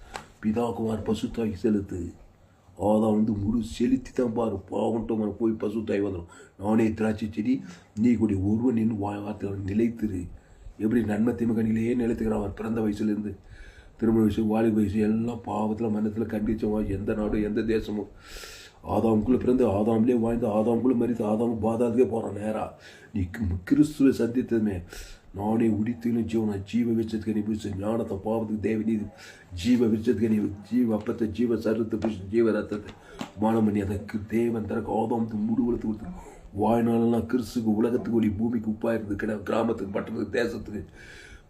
பிதாகுமார் பசுத்தாய் செலுத்து. ஆதாம் முழு செலுத்தி தான் பாரு பாவன்ட்டு போய் பசுத்தாய் வந்துடும். நானே திராட்சை செடி நீ கூடிய ஒருவன் நின்று வார்த்தை நிலைத்திரு. எப்படி நன்மை திமுகனிலேயே நிலைத்துக்கிறான். அவர் பிறந்த வயசுலேருந்து திருமண வயசு வாலிப வயசு எல்லாம் பாவத்தில் மனத்தில் கண்டிச்சவா எந்த நாடும் எந்த தேசமும் ஆதாமுக்குள்ளே பிறந்து ஆதாம்லேயே வாழ்ந்து ஆதாமுக்குள்ளே மறித்து ஆதாம் பாதாதுக்கே போகிறான். நேராக நீ கிறிஸ்துவை சந்தித்ததுமே நானே உடித்துன்னு ஜீவனை ஜீவ விச்சத்துக்கு நீ பிடிச்ச ஞானத்தை பாவத்துக்கு தேவை நீதி ஜீவ விச்சத்துக்கு நீ ஜீவ அப்பத்தை ஜீவ சரத்தை பிடிச்சி ஜீவ ரத்தத்தை மானம் பண்ணி அதற்கு தேவன் தனக்கு ஆதாமத்துக்கு முடிவெடுத்து கொடுத்து வாழ்நாளெல்லாம் கிறிஸ்துக்கு உலகத்துக்கு ஒளி பூமிக்கு உப்பாக இருக்குது கிராமத்துக்கு பட்டணத்துக்கு தேசத்துக்கு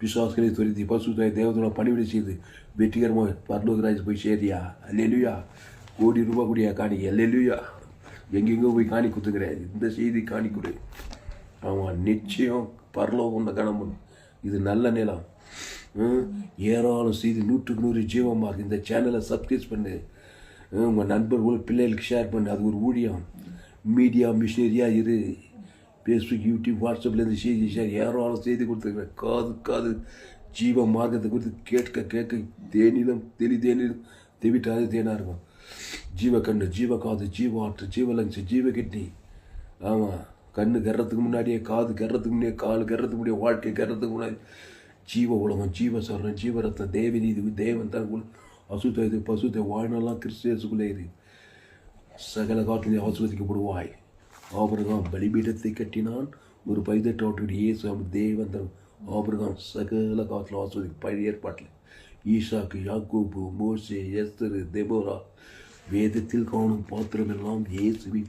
பிசாசுகளை துரித்தி பசுத்தாய் தேவத்தோட பணிவிடை செய்து வெற்றிகரமாக பரலோகராஜ் போய் சேரியா அல்லேலுயா. கோடி ரூபா கூடிய காணி அல்லேலுயா. எங்கெங்கோ போய் காணி குத்துக்கிறேன். இந்த செய்தி காணி கொடு. ஆமாம் நிச்சயம் பரலோகம் கணம் இது நல்ல நிலம். ஏராளம் செய்தி 100க்கு 100 ஜீவமாக இந்த சேனலை சப்ஸ்கிரைப் பண்ணு. உங்கள் நண்பர்கள் பிள்ளைகளுக்கு ஷேர் பண்ணு. அது ஒரு ஊழியம். மீடியா மிஷினரியாக இரு. ஃபேஸ்புக் யூடியூப் வாட்ஸ்அப்லேருந்து செய்தி ஷேர் ஏராளம் செய்தி கொடுத்துருக்குறேன். காது ஜீவ மார்க்கத்தை குறித்து கேட்க தேனிலும் தேனிலும் தெவிட்டாது தேனாக இருக்கும். ஜீவ கண்ணு ஜீவ காது ஜீவ ஆற்று ஜீவ லங்ஸ் ஜீவ கிட்னி. ஆமாம் கண்ணு கர்றதுக்கு முன்னாடியே காது கர்றதுக்கு முன்னாடியே கால் கர்றதுக்கு முன்னாடியே வாழ்க்கை கர்றதுக்கு முன்னாடி ஜீவ உலகம் ஜீவ சரணம் ஜீவ ரத்தம் தேவி நீதி தேவன் தனக்குள் அசுத்த இது பசுத்த வாழ்நாளெல்லாம் கிறிஸ்துக்குள்ளே இரு. சகல காட்டிலே ஆஸ்வதிக்கப்படுவாய். ஆபிரகாம் பலிபீடத்தை கட்டினான். ஒரு பைதட்டோட்டு இயேசு தேவன் தன் ஆபிரகாம் சகல காட்டில் ஆஸ்வதிக்க பழைய ஏற்பாட்டில் ஈசாக்கு யாக்கோபு மோசே எஸ்தர் தெபோரா வேதத்தில் காணும் பாத்திரம் எல்லாம் இயேசுவை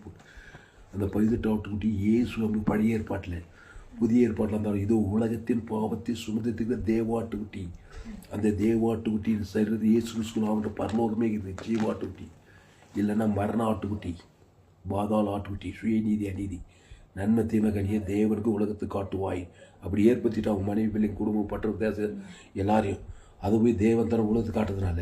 அந்த 18 ஆட்டுக்குட்டி இயேசு அப்படி பழைய ஏற்பாட்டில் புதிய ஏற்பாட்டில் இருந்தாலும் இதோ உலகத்தின் பாவத்தை சுமந்துக்கிற தேவாட்டுக்குட்டி. அந்த தேவாட்டுக்குட்டியின் சரீரத்தை இயேசு கிறிஸ்து அவன்ற பரலோகமே இது ஜீவாட்டுக்குட்டி. இல்லைன்னா மரண ஆட்டுக்குட்டி, பாதாள ஆட்டுக்குட்டி, சுயநீதி அநீதி நன்மை தீமை கனியை தேவனுக்கு உலகத்தை காட்டுவாய். அப்படி ஏற்படுத்திட்டு அவங்க மனைவி பிள்ளைங்க குடும்பம் பற்ற தேச எல்லாரையும் அதை போய் தேவன் தர உலகத்தை காட்டுறதுனால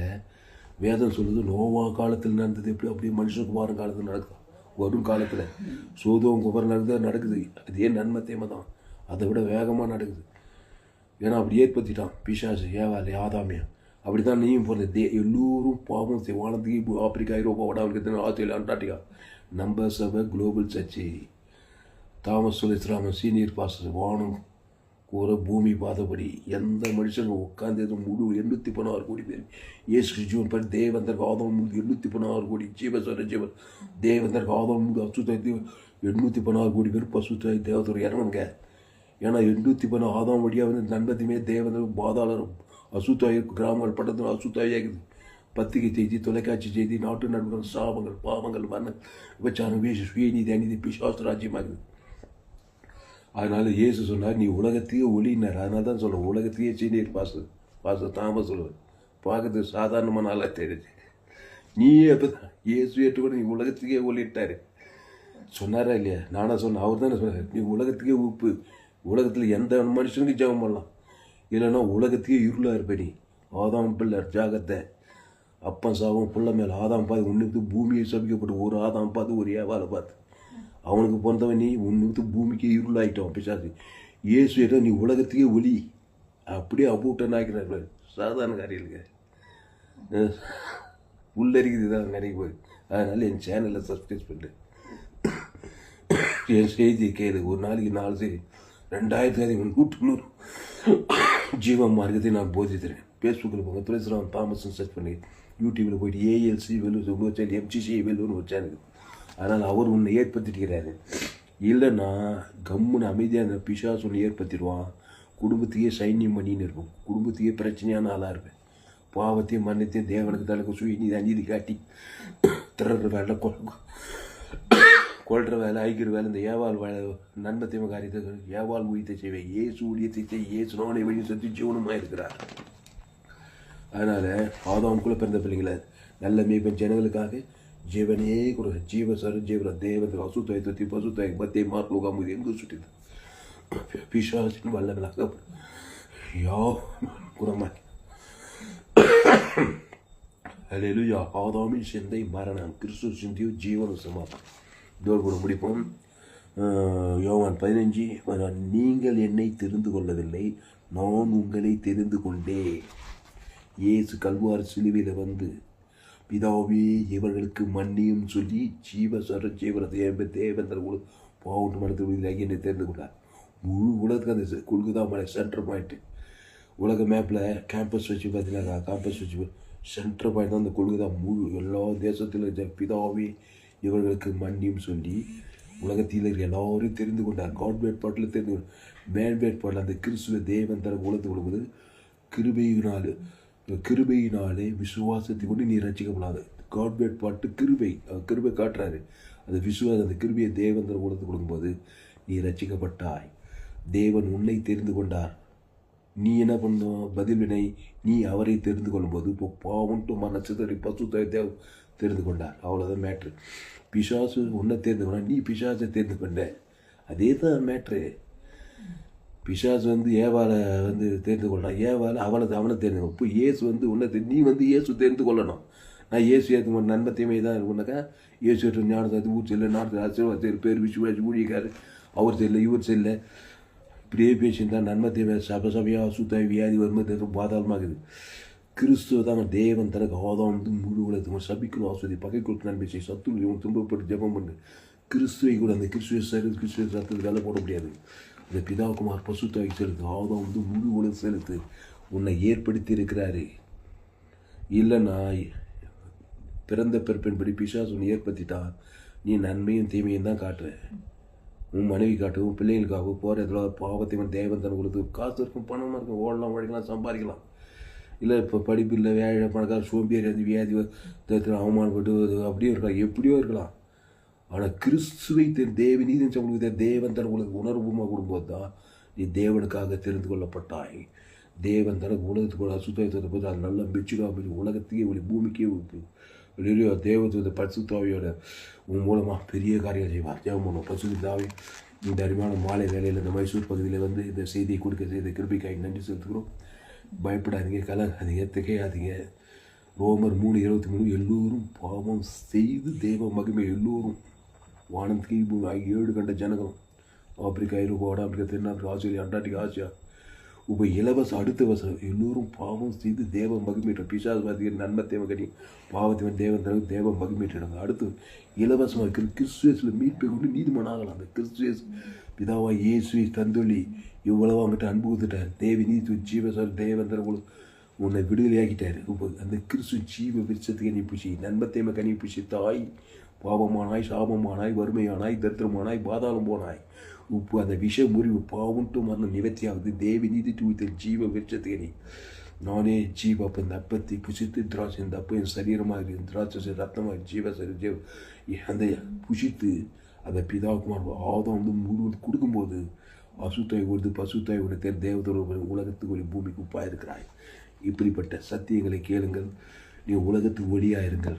வேதம் சொல்லுது நோவா காலத்தில் நடந்தது எப்படி அப்படியே மனுஷகுமாரன் காலத்தில் நடக்குது. வரும் காலத்தில் சோதோம் குமரன் நடக்குது. அதே நன்மை தீமை தான், அதை விட வேகமாக நடக்குது. ஏன்னா அப்படி ஏற்படுத்திட்டான் பிசாசு ஏவாலே ஆதாமியா. அப்படி தான் நீயும் போகிறது. எல்லோரும் பாவம் வானத்துக்கு ஆப்பிரிக்கா, ஐரோப்பா, வட ஆப்பிரிக்கா, ஆஸ்திரேலியா, அண்டார்டிகா. நம்ம சபை global church, Thomas Suleshraman senior pastor, வானம் கூற பூமி பாதபடி எந்த மனுஷங்க உட்காந்து முழு 816 கோடி பேர் இயேசு ஜீவன் படி தேவந்தர் ஆதம் முழு 816 கோடி ஜீவசர ஜீவன் தேவந்தர் ஆதம் முழு அசுத்தாய் 816 கோடி பேர் பசுத்தாய் தேவத்தோடு இறங்குங்க. ஏன்னா 816 ஆதாம் வழியாக வந்து நன்மதியுமே தேவந்தர் பாதாளர் அசுத்தாய் கிராமங்கள் பட்டத்தில் அசுத்தாயாகுது. பத்திரிகை செய்தி, தொலைக்காட்சி செய்தி, நாட்டு நடுவுகள், சாபங்கள், பாவங்கள், வர்ணம், விபச்சாரம், வேஷ, சுயநீதி, அநீதி, பிசாசு ராஜ்யமாகுது. அதனால் இயேசு சொன்னார் நீ உலகத்தையே ஒளினார். அதனால தான் சொல்லுவேன் உலகத்தையே சீனியர் பாஸ்டர் தாமஸ் சொல்லுவேன். பார்க்கறதுக்கு சாதாரணமான ஆளாக தெரியுது. நீயே அப்போ தான் இயேசு ஏற்றுக்கொண்டு நீ உலகத்துக்கே ஒளிட்டாரு சொன்னாரா இல்லையா? நானாக சொன்னேன், அவர் தானே சொன்னார் நீ உலகத்துக்கே உப்பு. உலகத்தில் எந்த மனுஷனுக்கும் ஜெபம் பண்ணலாம், இல்லைன்னா உலகத்துக்கே இருளாக இருப்பேன். நீ ஆதாம் பிள்ளை ஜாகத்தை அப்பன் சாவும் புள்ள மேலே ஆதாம் பார்த்து உன்னுக்கு பூமியை சபிக்கப்பட்டு ஒரு ஆதாம் பார்த்து ஒரு ஏவாலை பார்த்து அவனுக்கு பிறந்தவன் நீ உன்னுக்கு பூமிக்கு இருளாயிட்டோம் பிசாசு. இயேசு ஏதோ நீ உலகத்துக்கே ஒளி அப்படியே அபூட்டன் ஆக்கிறார். சாதாரண காரியம் இல்லைங்க, உள்ளறிக்குது தான் நினைக்க போய். அதனால் என் சேனலை சப்ஸ்கிரைப் பண்ணிட்டு என் செய்தியை கேளு. ஒரு நாளைக்கு 4 செய்தி 2200 ஜீவ மார்க்கத்தை நான் போதித்துறேன். ஃபேஸ்புக்கில் போங்க, துளசிராம் தாமஸ்ன்னு சர்ச் பண்ணி யூடியூப்பில் போயிட்டு ஏஎல்சி வெல்லூர் சேனல், எம்சிசி வெல்லூர்னு ஒரு சேனல். அதனால் அவர் உன்னை ஏற்படுத்திட்டுக்கிறாரு. இல்லைன்னா கம்முன்னு அமைதியாக அந்த பிசாசு ஒன்று ஏற்படுத்திடுவான். குடும்பத்தையே சைன்யம் பண்ணின்னு இருக்கும், குடும்பத்தையே பிரச்சனையான ஆளாக இருப்பேன். பாவத்தையும் மன்னத்தையும் தேவனுக்கு தலைக்கு சுயநீதி அநீதி காட்டி திறற வேலை, கொள்கிற வேலை, ஐக்கிற வேலை, இந்த ஏவாள் வேலை, நன்மத்தையும் காரியத்தை ஏவாள் ஊழியத்தை செய்வேன். ஏசு ஊழியத்தை செய்ய ஏசு நோனை வழி சத்தி ஜீவனமாக இருக்கிறார். அதனால் ஆதாமுக்குள்ளே பிறந்த பிள்ளைங்களை நல்ல மேய்ப்பன் ஜனங்களுக்காக ஜீவனே கூட ஜீவசர ஜீவன தேவனுக்கு அசுத்தாய் தொத்தி பசுத்தாய் மத்திய மார்க் முது எங்கே சுட்டிது பிசாசின் வல்லங்களாக யா குரமாய். அல்லேலூயா. ஆதாமின் சிந்தை மரணம், கிறிஸ்து சிந்தியோ ஜீவன சமாதானம். இதோடு கூட முடிப்போம். யோவான் 15 நீங்கள் என்னை தெரிந்து கொள்ளவில்லை, நான் உங்களை தெரிந்து கொண்டேன். இயேசு கல்வாரி சிலுவையில் வந்து பிதாவே இவர்களுக்கு மன்னியும் சொல்லி ஜீவசர ஜீவனத்தை தேவந்தர் பாவட்டு மனத்தில் என்னை தெரிந்து கொண்டார். முழு உலகத்துக்கு அந்த கொள்குதா மலை சென்டர் பாயிண்ட்டு. உலக மேப்பில் கேம்பஸ் வச்சு பார்த்தீங்கன்னா கேம்பஸ் வச்சு சென்டர் பாயிண்ட் தான் அந்த கொள்குதா. முழு எல்லா தேசத்தில் பிதாவே இவர்களுக்கு மன்னியும் சொல்லி உலகத்தில் இருக்கிற எல்லோரையும் தெரிந்து கொண்டார். காட் வேட்பாட்டில் தெரிந்து கொண்டார். மேன் வேட்பாட்டில் அந்த கிறிஸ்துவ தேவன் தர உலகத்துக்கு கொடுக்குது. கிருபையினாலே விசுவாசத்தை கொண்டு நீ ரசிக்கப்படாது. காட் வேட்பாட்டு கிருபை காட்டுறாரு. அந்த விசுவாசம், அந்த கிருபையை தேவன் தர உலகத்துக்கு கொடுக்கும்போது நீ ரசிக்கப்பட்டாய். தேவன் உன்னை தெரிந்து கொண்டார். நீ என்ன பண்ண பதில் வினை? நீ அவரை தெரிந்து கொள்ளும்போது இப்போ பாவன்ட்டு மனசு பசு தெரிந்து கொண்டார். அவ்வளோதான் மேட்ரு. பிசாசு உன்னை தெரிந்து கொண்டா, நீ பிசாசை தெரிந்து கொண்ட. அதே தான் மேட்ரு. பிசாசு வந்து ஏவாளை வந்து தெரிந்து கொள்ளலாம், ஏவாளை அவனை தெரிந்து கொள்ள. இப்போ இயேசு வந்து உன்னை நீ வந்து இயேசு தெரிந்து கொள்ளணும். நான் இயேசு ஏற்க நன்மத்தையுமே தான் இருக்குனாக்கா இயேசு ஏற்ற ஞானத்தை ஊர் செல்ல நாட்டு ஆசீர்வாதம் பேர் விசுவாசி ஊழியக்காரு அவர் செல்ல இவர் செல்ல இப்படியே பேசியிருந்தால் நன்மத்தையுமே சபையாக சுத்தாய் வியாதி வரும்போது பாதாளமாகுது. கிறிஸ்துவ தான் தேவன் தனக்கு ஆதாம் வந்து முழு உலகத்துக்கு சபிக்கணும் ஆஸ்வதி பகை கொடுத்து நன்மை செய்ய சத்து இவன் துன்பப்பட்டு ஜெபம் பண்ணு. கிறிஸ்துவை கூட அந்த கிறிஸ்துவ சரி கிறிஸ்துவ சத்துக்கு வேலை போட முடியாது. இந்த பிதாகுமார் பசுத்தாய் செலுத்து ஆதாம் வந்து முழு உலகம் செலுத்து உன்னை ஏற்படுத்தி இருக்கிறாரு. இல்லைன்னா பிறந்த பிறப்பின்படி பிசாசு உன்னை ஏற்படுத்திட்டான். நீ நன்மையும் தீமையும் தான் காட்டுற. உன் மனைவி காட்டு, உன் பிள்ளைங்களுக்காக போகிற இடத்துல பாவத்தையும் தேவன் தன் கொடுத்து காசு இருக்கும், பணமாக இருக்கும், ஓடலாம், உழைக்கலாம், சம்பாதிக்கலாம். இல்லை இப்போ படிப்பு இல்லை, வேலை பணக்கார சோம்பியார் வந்து வியாதி அவமானப்பட்டு அப்படியும் இருக்கலாம், எப்படியோ இருக்கலாம். ஆனால் கிறிஸ்துவை தேவ நீதின் சமூகத்தை தேவன் தன் உங்களுக்கு உணர்வுமாக கொடுக்கும்போது தான் நீ தேவனுக்காக தெரிந்து கொள்ளப்பட்டாய். தேவன் தனக்கு உலகத்துக்கு அசுத்தத்தை போது அது நல்லா மெச்சுடாக உலகத்துக்கே ஒளி பூமிக்கே வெளியே தேவத்துவ பரிசுத்தாவியோட உன் மூலமாக பெரிய காரியம் செய்வார். ஜெபம் பண்ணுவோம். பரிசுத்தாவி இந்த அருமையான மாலை வேலையில் இந்த மைசூர் பகுதியில் வந்து இந்த செய்தியை கொடுக்க செய்த கிருபைக்காய் நன்றி செலுத்துக்கிறோம். பயப்படாதீங்க, கலங்காதீங்க, திகையாதீங்க. ரோமர் 3:23 எல்லோரும் பாவம் செய்து தேவ மகிமை எல்லோரும் வானத்துக்கு ஆகிய 7 கண்ட ஜனங்களும் ஆப்பிரிக்கா, ஐரோப்பா, வட ஆப்பிரிக்கா, தென்னாப்பிரிக்கா, ஆஸ்திரேலியா, அண்டார்டிகா, ஆசியா இப்போ இலவச அடுத்த வசனம் எல்லோரும் பாவம் செய்து தேவ மகிமையிட்ட பிசாசுவாதிகள் நன்மை தேவகனி பாவத்தின் தேவன் தனக்கு தேவ மகிமையிட்டாங்க. அடுத்து இலவசமாக இருக்கிற கிறிஸ்துவேஸில் மீட்பை கொண்டு நீதிமனாகலாம். அந்த கிறிஸ்துவேஸ் பிதாவா இயேசுவை தந்தொழி இவ்வளவு அவங்ககிட்ட அன்பு கொடுத்துட்டார். தேவி நீதி ஜீவசார் தேவன் தனக்கு உன்னை விடுதலையாக்கிட்டார். இப்போ அந்த கிறிஸ்து ஜீவ விருட்சத்துக்கு கனி பூச்சி நன்மத்தேம கனி பூச்சி தாய் பாவமானாய், சாபமானாய், வறுமையானாய், தரித்திரமானாய், பாதாளம் போனாய். உப்பு அந்த விஷ முறிவு பாவன்ட்டு மரணம் நிவர்த்தியாகுது. தேவி நீதி தூவித்த ஜீவ விருட்சத்துக்கு நானே ஜீவ அப்போ இந்த அப்பத்தை புசித்து திராட்சை இந்த அப்போ என் சரீரமாக இருக்குது, திராட்சை ரத்தமாக ஜீவ ஜீவ அந்த புசித்து அதை பிதாகுமார் ஆதம் வந்து முழுவது கொடுக்கும்போது அசுத்தாய் ஒரு பசுத்தாய் ஒரு தேவதோட உலகத்துக்கு ஒரு பூமிக்கு உப்பாக இருக்கிறாய். இப்படிப்பட்ட சத்தியங்களை கேளுங்கள். நீ உலகத்துக்கு ஒளியாக இருங்கள்,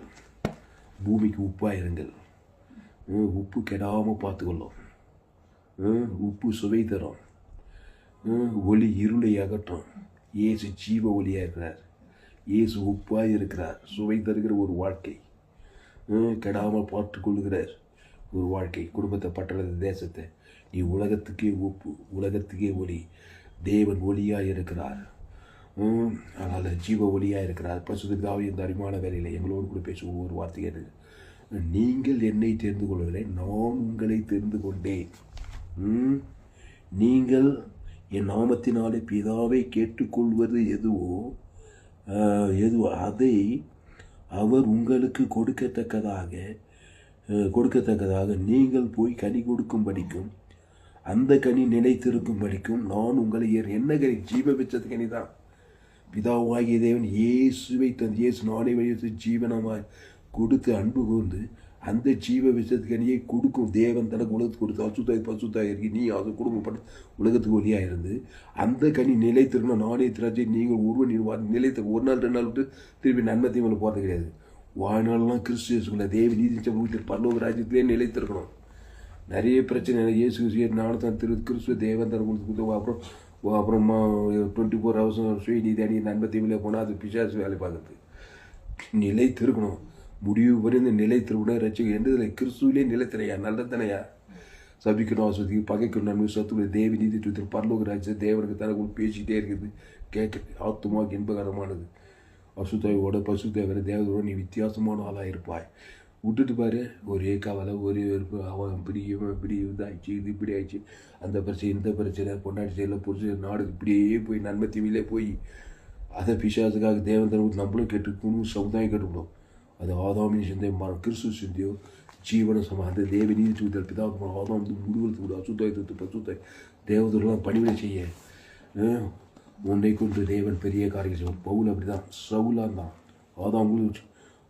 பூமிக்கு உப்பாக இருங்கள். உப்பு கெடாமல் பார்த்துக்கொள்ளும். உப்பு சுவை தரும். ஒளி இருளை அகற்றும். இயேசு ஜீவ ஒளியாக இருக்கிறார். இயேசு உப்பாக இருக்கிறார். சுவை தருகிற ஒரு வாழ்க்கை, கெடாமல் பார்த்து கொள்ளுகிறார் ஒரு வாழ்க்கை. குடும்பத்தை, பட்டணத்தை, தேசத்தை நீ உலகத்துக்கே உப்பு, உலகத்துக்கே ஒளி. தேவன் ஒளியாக இருக்கிறார். அதனால் ஜீவ ஒளியாக இருக்கிறார். பசுதாவி இந்த அருமையான வேலையில் எங்களோடு கூட பேசும் ஒவ்வொரு வார்த்தையாக நீங்கள் என்னை தெரிந்து கொள்ளவில்லை, நான் உங்களை தெரிந்து கொண்டேன். நீங்கள் என் நாமத்தினாலே பிதாவை கேட்டுக்கொள்வது எதுவோ அதை அவர் உங்களுக்கு கொடுக்கத்தக்கதாக நீங்கள் போய் கனி கொடுக்கும்படிக்கும் அந்த கனி நிலைத்திருக்கும்படிக்கும் நான் உங்களை என்ன கனி? ஜீவ விச்சத்து கனி தான். பிதாவாகிய தேவன் இயேசுவை இயேசு நாளை வழித்து ஜீவனமாய் கொடுத்து அன்பு கூர்ந்து அந்த ஜீவ விஷயத்துக்கு கொடுக்கும். தேவன் தனக்கு உலகத்துக்கு கொடுத்து அசுத்தாய் பசுத்தாய் இருக்கு. நீ அது குடும்பப்பட்ட உலகத்துக்கு ஒளியாக இருந்து அந்த கனி நிலைத்திருக்கணும். நானே திராட்சை நீங்கள் ஒருவன் நிலைத்து ஒரு நாள் 2 நாள் விட்டு திருப்பி நன்மத்தையும் மேலே போகிறது கிடையாது. வாழ்நாள்லாம் கிறிஸ்துக்குள்ள தேவ நீதி வீட்டில் பரலோக ராஜ்யத்திலே நிலைத்திருக்கணும். நிறைய பிரச்சனை இயேசு நானும் கிறிஸ்துவ தேவன் தன கொடுத்து அப்புறமா 24 hours சுய நீதி அணி நன்மத்தையும் மேலே போனால் அது பிசாசு வேலை பார்க்குறது. நிலைத்திருக்கணும். முடிவு வரைந்து நிலைத்திருக்கணும். ரசிக்க எந்த கிறிஸ்துவிலே நிலைத்திரையா நல்லதனையா சபிக்கணும், ஆஸ்வதிக்கு பகைக்கணும், நன்மை சத்துள்ள தேவி நீதி பரலோக ராஜ்ய தேவனுக்கு தனக்கு பேசிக்கிட்டே இருக்குது. கேட்க ஆத்துமாவுக்கு இன்பகரமானது. அசுத்தாயோட பசுத்தாயோட தேவதோட நீ வித்தியாசமான ஆளாக இருப்பாய். விட்டுட்டு பாரு, ஒரே கவலை, ஒரே வெறுப்பு, அவன் இப்படி இதாகிடுச்சு, இது இப்படி ஆயிடுச்சு, அந்த பிரச்சனை இந்த பிரச்சனை, பொண்டாட்டி செயலில் புரிச்சு நாடு இப்படியே போய் நன்மை தீவிலே போய் அதை பிசாசுக்காக தேவன் தனக்கு நம்மளும் கேட்டுக்கணும், சமுதாயம் கேட்டுக்கணும். அது ஆதாமின் சிந்தை கிறிஸ்து சிந்தையோ ஜீவன சம அந்த தேவ நீதி தூதல் பிதாவுக்கு ஆதாம் வந்து முழுவதுக்கு கூட அசுத்தாய் பசுத்தாய் தேவதெல்லாம் பணிவிடை செய்ய உன்னை கொண்டு தேவன் பெரிய காரியம் செய்வான். பவுல் அப்படி தான், சவுலாக இருந்தான். ஆதாம்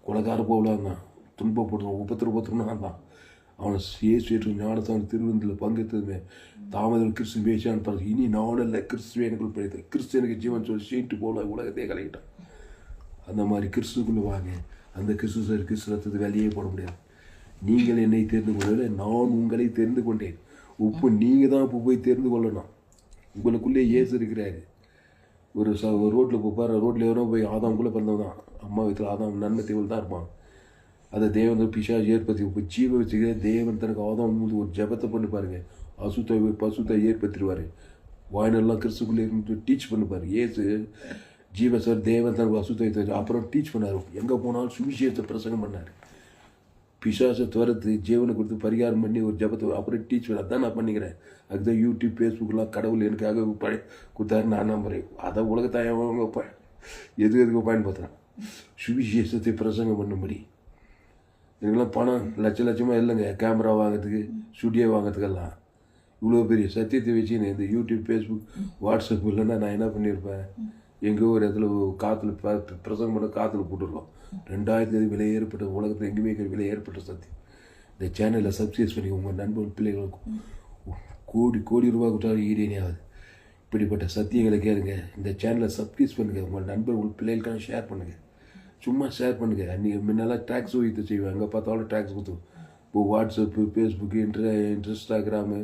கொலைக்கார பவுலாக இருந்தான். துன்பப்படுறான், உபத்திரப்படுறான் தான். அவனை ஏற்று ஞானத்தான் திருவிழந்தில் பங்கெடுத்ததுமே தாமதம் கிறிஸ்து பேசான்னு பாரு. இனி நானல்ல கிறிஸ்துவே எனக்குள் பிழைத்தேன், கிறிஸ்து எனக்கு ஜீவன் சொல்லி சீட்டு போல உலகத்தையே கலைக்கிட்டான். அந்த மாதிரி கிறிஸ்துக்குள்ளே வாங்க. அந்த கிறிஸ்து ரத்தத்தை வெளியே போட முடியாது. நீங்கள் என்னை தெரிந்து கொள்ளவில்லை, நான் உங்களை தெரிந்து கொண்டேன். உப்பு நீங்கள் தான் இப்போ போய் தெரிந்து கொள்ளணும். உங்களுக்குள்ளே இயேசு இருக்கிறாரு. ஒரு ரோட்டில் போப்பார், ரோட்டில் எவரும் போய் ஆதாம்குள்ளே பிறந்தவன் தான். அம்மா வீட்டில் ஆதாம் நன்மை தேவன் தான் இருப்பான். அதை தேவன் பிசாசு ஏற்படுத்தி இப்போ ஜீவ வச்சுக்க தேவன் தனக்கு ஆதாம் போது ஒரு ஜபத்தை பண்ணி பாருங்க. பசுத்தை ஏற்படுத்திடுவார். வாய்னெல்லாம் கிறிஸ்துக்குள்ளே இருந்து டீச் பண்ணிப்பார். ஏசு ஜீவ சார் தேவன் தனக்கு அசுத்தை அப்புறம் டீச் பண்ணார். எங்கே போனாலும் சுவிசேஷத்தை பிரசங்கம் பண்ணார். பிசாசை துரத்து ஜீவனை கொடுத்து பரிகாரம் பண்ணி ஒரு ஜபத்தை அப்புறம் டீச் பண்ண தான் நான் பண்ணிக்கிறேன். அதுதான் யூடியூப் ஃபேஸ்புக்கெலாம் கடவுள் எனக்காக கொடுத்தாரு நான் நம்புறேன். அதை உலகத்தாயவங்க எதுக்கு பயன்படுத்துகிறேன். சுவிசேஷத்தை பிரசங்கம் பண்ணும்படி எனக்குலாம் பணம் லட்சமாக இல்லைங்க. கேமரா வாங்கிறதுக்கு, ஸ்டுடியோ வாங்கிறதுக்கெல்லாம் இவ்வளோ பெரிய சத்தியத்தை வச்சு இந்த யூடியூப் ஃபேஸ்புக் வாட்ஸ்அப் இல்லைன்னா நான் என்ன பண்ணியிருப்பேன். எங்கேயோ ஒரு இடத்துல காற்றுல பிரசங்கம் பண்ண காற்றுல போட்டுருக்கோம். 2000 விலை ஏற்பட்ட உலகத்தில் எங்கேயுமே விலை ஏற்பட்ட சத்தியம். இந்த சேனலை சப்ஸ்கிரைப் பண்ணி உங்கள் நண்பர்கள் பிள்ளைகளுக்கும் கோடி ரூபா கொடுத்தாலும் ஈடேனே ஆகுது. இப்படிப்பட்ட சத்தியங்களை கேளுங்க. இந்த சேனலை சப்ஸ்கிரைப் பண்ணுங்கள். உங்கள் நண்பர்கள் பிள்ளைகளுக்கான ஷேர் பண்ணுங்கள். சும்மா ஷேர் பண்ணுங்கள். அன்றைக்கி முன்னெல்லாம் டேக்ஸ் ஊற்றி செய்வேன். அங்கே பார்த்தாலும் டேக்ஸ் கொடுத்துருவோம். இப்போ வாட்ஸ்அப்பு, ஃபேஸ்புக்கு, இன்ஸ்டாகிராமு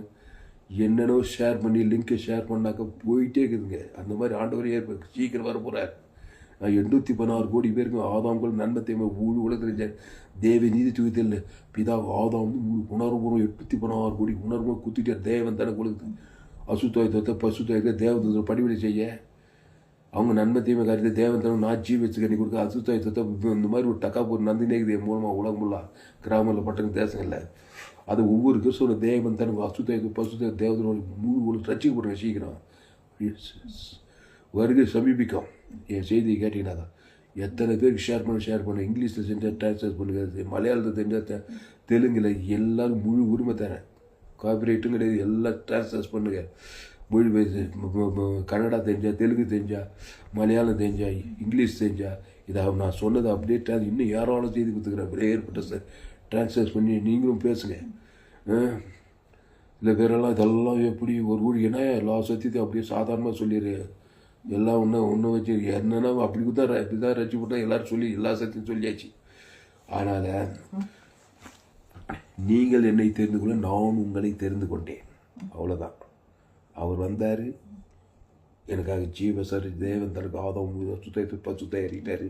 என்னென்னோ ஷேர் பண்ணி லிங்க்கை ஷேர் பண்ணாக்க போயிட்டே இருக்குதுங்க. அந்த மாதிரி ஆண்டவரே சீக்கிரம் வர போகிறார். 816 கோடி பேருக்கு ஆதாம்கள் நன்மை தீமை ஊழ் உலகத்தில் தேவ நீதி துவத்தில் பிதா ஆதாம் உணர்வு 816 கோடி உணர்வு குத்திட்டு தேவன் தானே கொடுக்குது. அசுத்தாயத்தை பசுத்தாயத்தை தேவதூதரை படிவடை செய்ய அவங்க நன்மை தீமை காரியத்தை தேவன் தானே நான் வச்சு கண்ணி கொடுக்க அசுத்தாயத்தை இந்த மாதிரி ஒரு டக்காப்பூர் நந்தினேக்குது மூலமாக உலகம் ஃபுல்லாக கிராமத்தில் பட்டங்க தேசங்களில் அது ஒவ்வொரு கிறிஸ்தவ தேவன் தானே அசுத்தாயத்தை பசுத்தாய தேவதோட முழு ரசிக்கப்படுற சீக்கிரம் வருகை சமீபிக்கும். என் செய்தியை கேட்டீங்கன்னா தான் எத்தனை பேருக்கு ஷேர் பண்ண இங்கிலீஷில் செஞ்சால் டிரான்ஸ்லேட் பண்ணுங்க, மலையாளத்தில் செஞ்சால் தெலுங்கில் எல்லோரும் முழு உரிமை தரேன். காப்பிரைட்டும் கிடையாது. எல்லாம் டிரான்ஸ்லேட் பண்ணுங்க. மொழி கன்னடா தெரிஞ்சால், தெலுங்கு தெரிஞ்சால், மலையாளம் தெரிஞ்சால், இங்கிலீஷ் தெரிஞ்சால் இதை நான் சொன்னதை அப்டேட் அது இன்னும் யாராலும் செய்து கொடுத்துக்கிறேன். அப்படியே ஏற்பட்ட டிரான்ஸ்லேட் பண்ணி நீங்களும் பேசுங்க. இல்லை பேரெல்லாம் இதெல்லாம் எப்படி ஒரு ஊழியனா எல்லா சத்தியத்தையும் அப்படியே சாதாரணமாக சொல்லிடு. எல்லாம் ஒன்று வச்சு என்னென்னா அப்படி தான் ரச்சு போட்டால் எல்லோரும் சொல்லி எல்லா சத்தியம் சொல்லியாச்சு. அதனால் நீங்கள் என்னை தெரிந்து கொள்ள நான் உங்களை தெரிந்து கொண்டேன். அவ்வளோதான். அவர் வந்தார் எனக்காக ஜீவசரி தேவன் தனக்கு ஆதம் சுத்தத்தை பசுத்தை அறிட்டார்.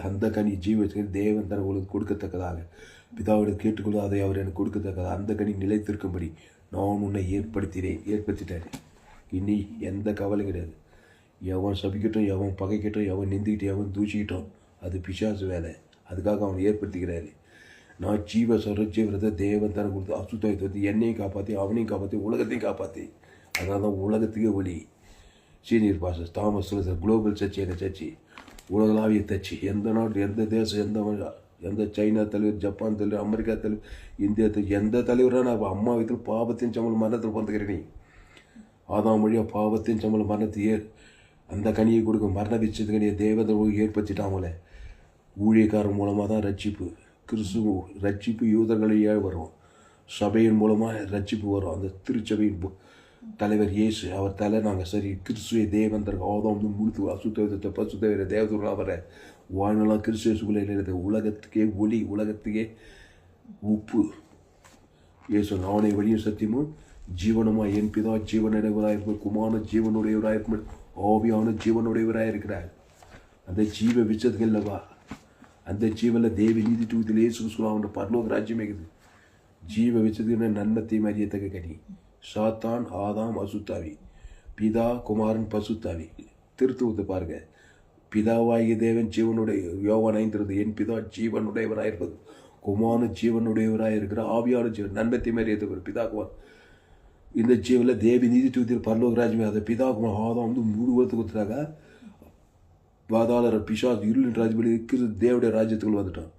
அந்த கனி ஜீவசரி தேவன் தனக்கு உங்களுக்கு கொடுக்கத்தக்கதாக பிதாவோட கேட்டுக்கொள்ள அதை அவர் எனக்கு கொடுக்கத்தக்கதாக அந்த கனி நிலைத்திருக்கும்படி நான் உன்னை ஏற்படுத்திட்டார். இனி எந்த கவலை கிடையாது. எவன் சபிக்கட்டும், எவன் பகைக்கட்டும், எவன் நிந்திக்கிட்டோம், எவன் தூச்சிக்கிட்டோம், அது பிசாசு வேலை. அதுக்காக அவனை ஏற்படுத்திக்கிறாரு. நான் ஜீவரத்தை தேவன் தனக்கு கொடுத்து அசுத்தாயத்தை வந்து என்னையும் காப்பாற்றி அவனையும் காப்பாற்றி உலகத்தையும் காப்பாற்றி அதனால தான் உலகத்துக்கே ஒளி. Senior pastor Thomas global church எங்கள் சர்ச்சு உலகளாவிய தச்சு எந்த நாடு, எந்த தேசம், எந்த சைனா தலைவர், ஜப்பான் தலைவர், அமெரிக்கா தலைவர், இந்தியா தலைவர், எந்த தலைவராக நான் அம்மா வீட்டில் பாவத்தின் சம்பளம் மரணத்தில் பிறந்துக்கிறேன். நீ ஆதாம் வழியாக பாவத்தின் சம்பளம் மரணத்தை அந்த கனியை கொடுக்க மரண விச்சது கனியை தேவதை ஏற்படுத்திட்டாங்களே. ஊழியக்காரன் மூலமாக தான் ரட்சிப்பு. ரட்சிப்பு யூதர்களையே வரும். சபையின் மூலமாக ரட்சிப்பு வரும். அந்த திருச்சபையின் தலைவர் இயேசு அவர் தலை நாங்கள் சரி கிறிஸ்துவை தேவன் தனக்கு ஆதாம் முழுத்து அசுத்தத்தை பசுத்தவரை தேவதூர் அவரை வாழ்நாளாக கிறிஸ்துக்குள்ளே இருக்கிறது. உலகத்துக்கே ஒளி, உலகத்துக்கே உப்பு. இயேசு நானே வழியும் சத்தியமும் ஜீவனமாக என் பிதா ஜீவனுடையவராயிருப்பார், குமார ஜீவனுடையவராயிருப்பார், ஆவியான ஜீவனுடையவராக இருக்கிறார். அந்த ஜீவ விச்சதுக்கு இல்லவா அந்த ஜீவனில் தேவி நீதி தூத்தில் இயேசு சொல்லுவாங்க பரலோக ராஜ்யமே இருக்குது. ஜீவ விச்சதுக்கு நன்மத்தையும் அறியத்தக்க கனி. சாத்தான் ஆதாம் அசுத்தாவி, பிதா குமாரன் பசுத்தாவி. திருத்துவத்தை பாருங்க. பிதாவாகிய தேவன் ஜீவனுடைய யோவான் 5 என் பிதா ஜீவனுடையவராயிருப்பது, குமாரன் ஜீவனுடையவராக இருக்கிற ஆவியான ஜீவன் நன்மத்தையும் அறியத்தக்க பிதா குமார். இந்த ஜீவனில் தேவி நீதி தூத்தில் பரலோக ராஜ்யமே. அதை பிதா குமார் ஆதாம் வந்து முழுவதுக்கு கொடுத்துட்டாங்க. பாதாள பிசாசு இருளின் ராஜ்யப்படி இருக்கிற தேவடைய ராஜ்யத்துக்குள் வந்துட்டான்.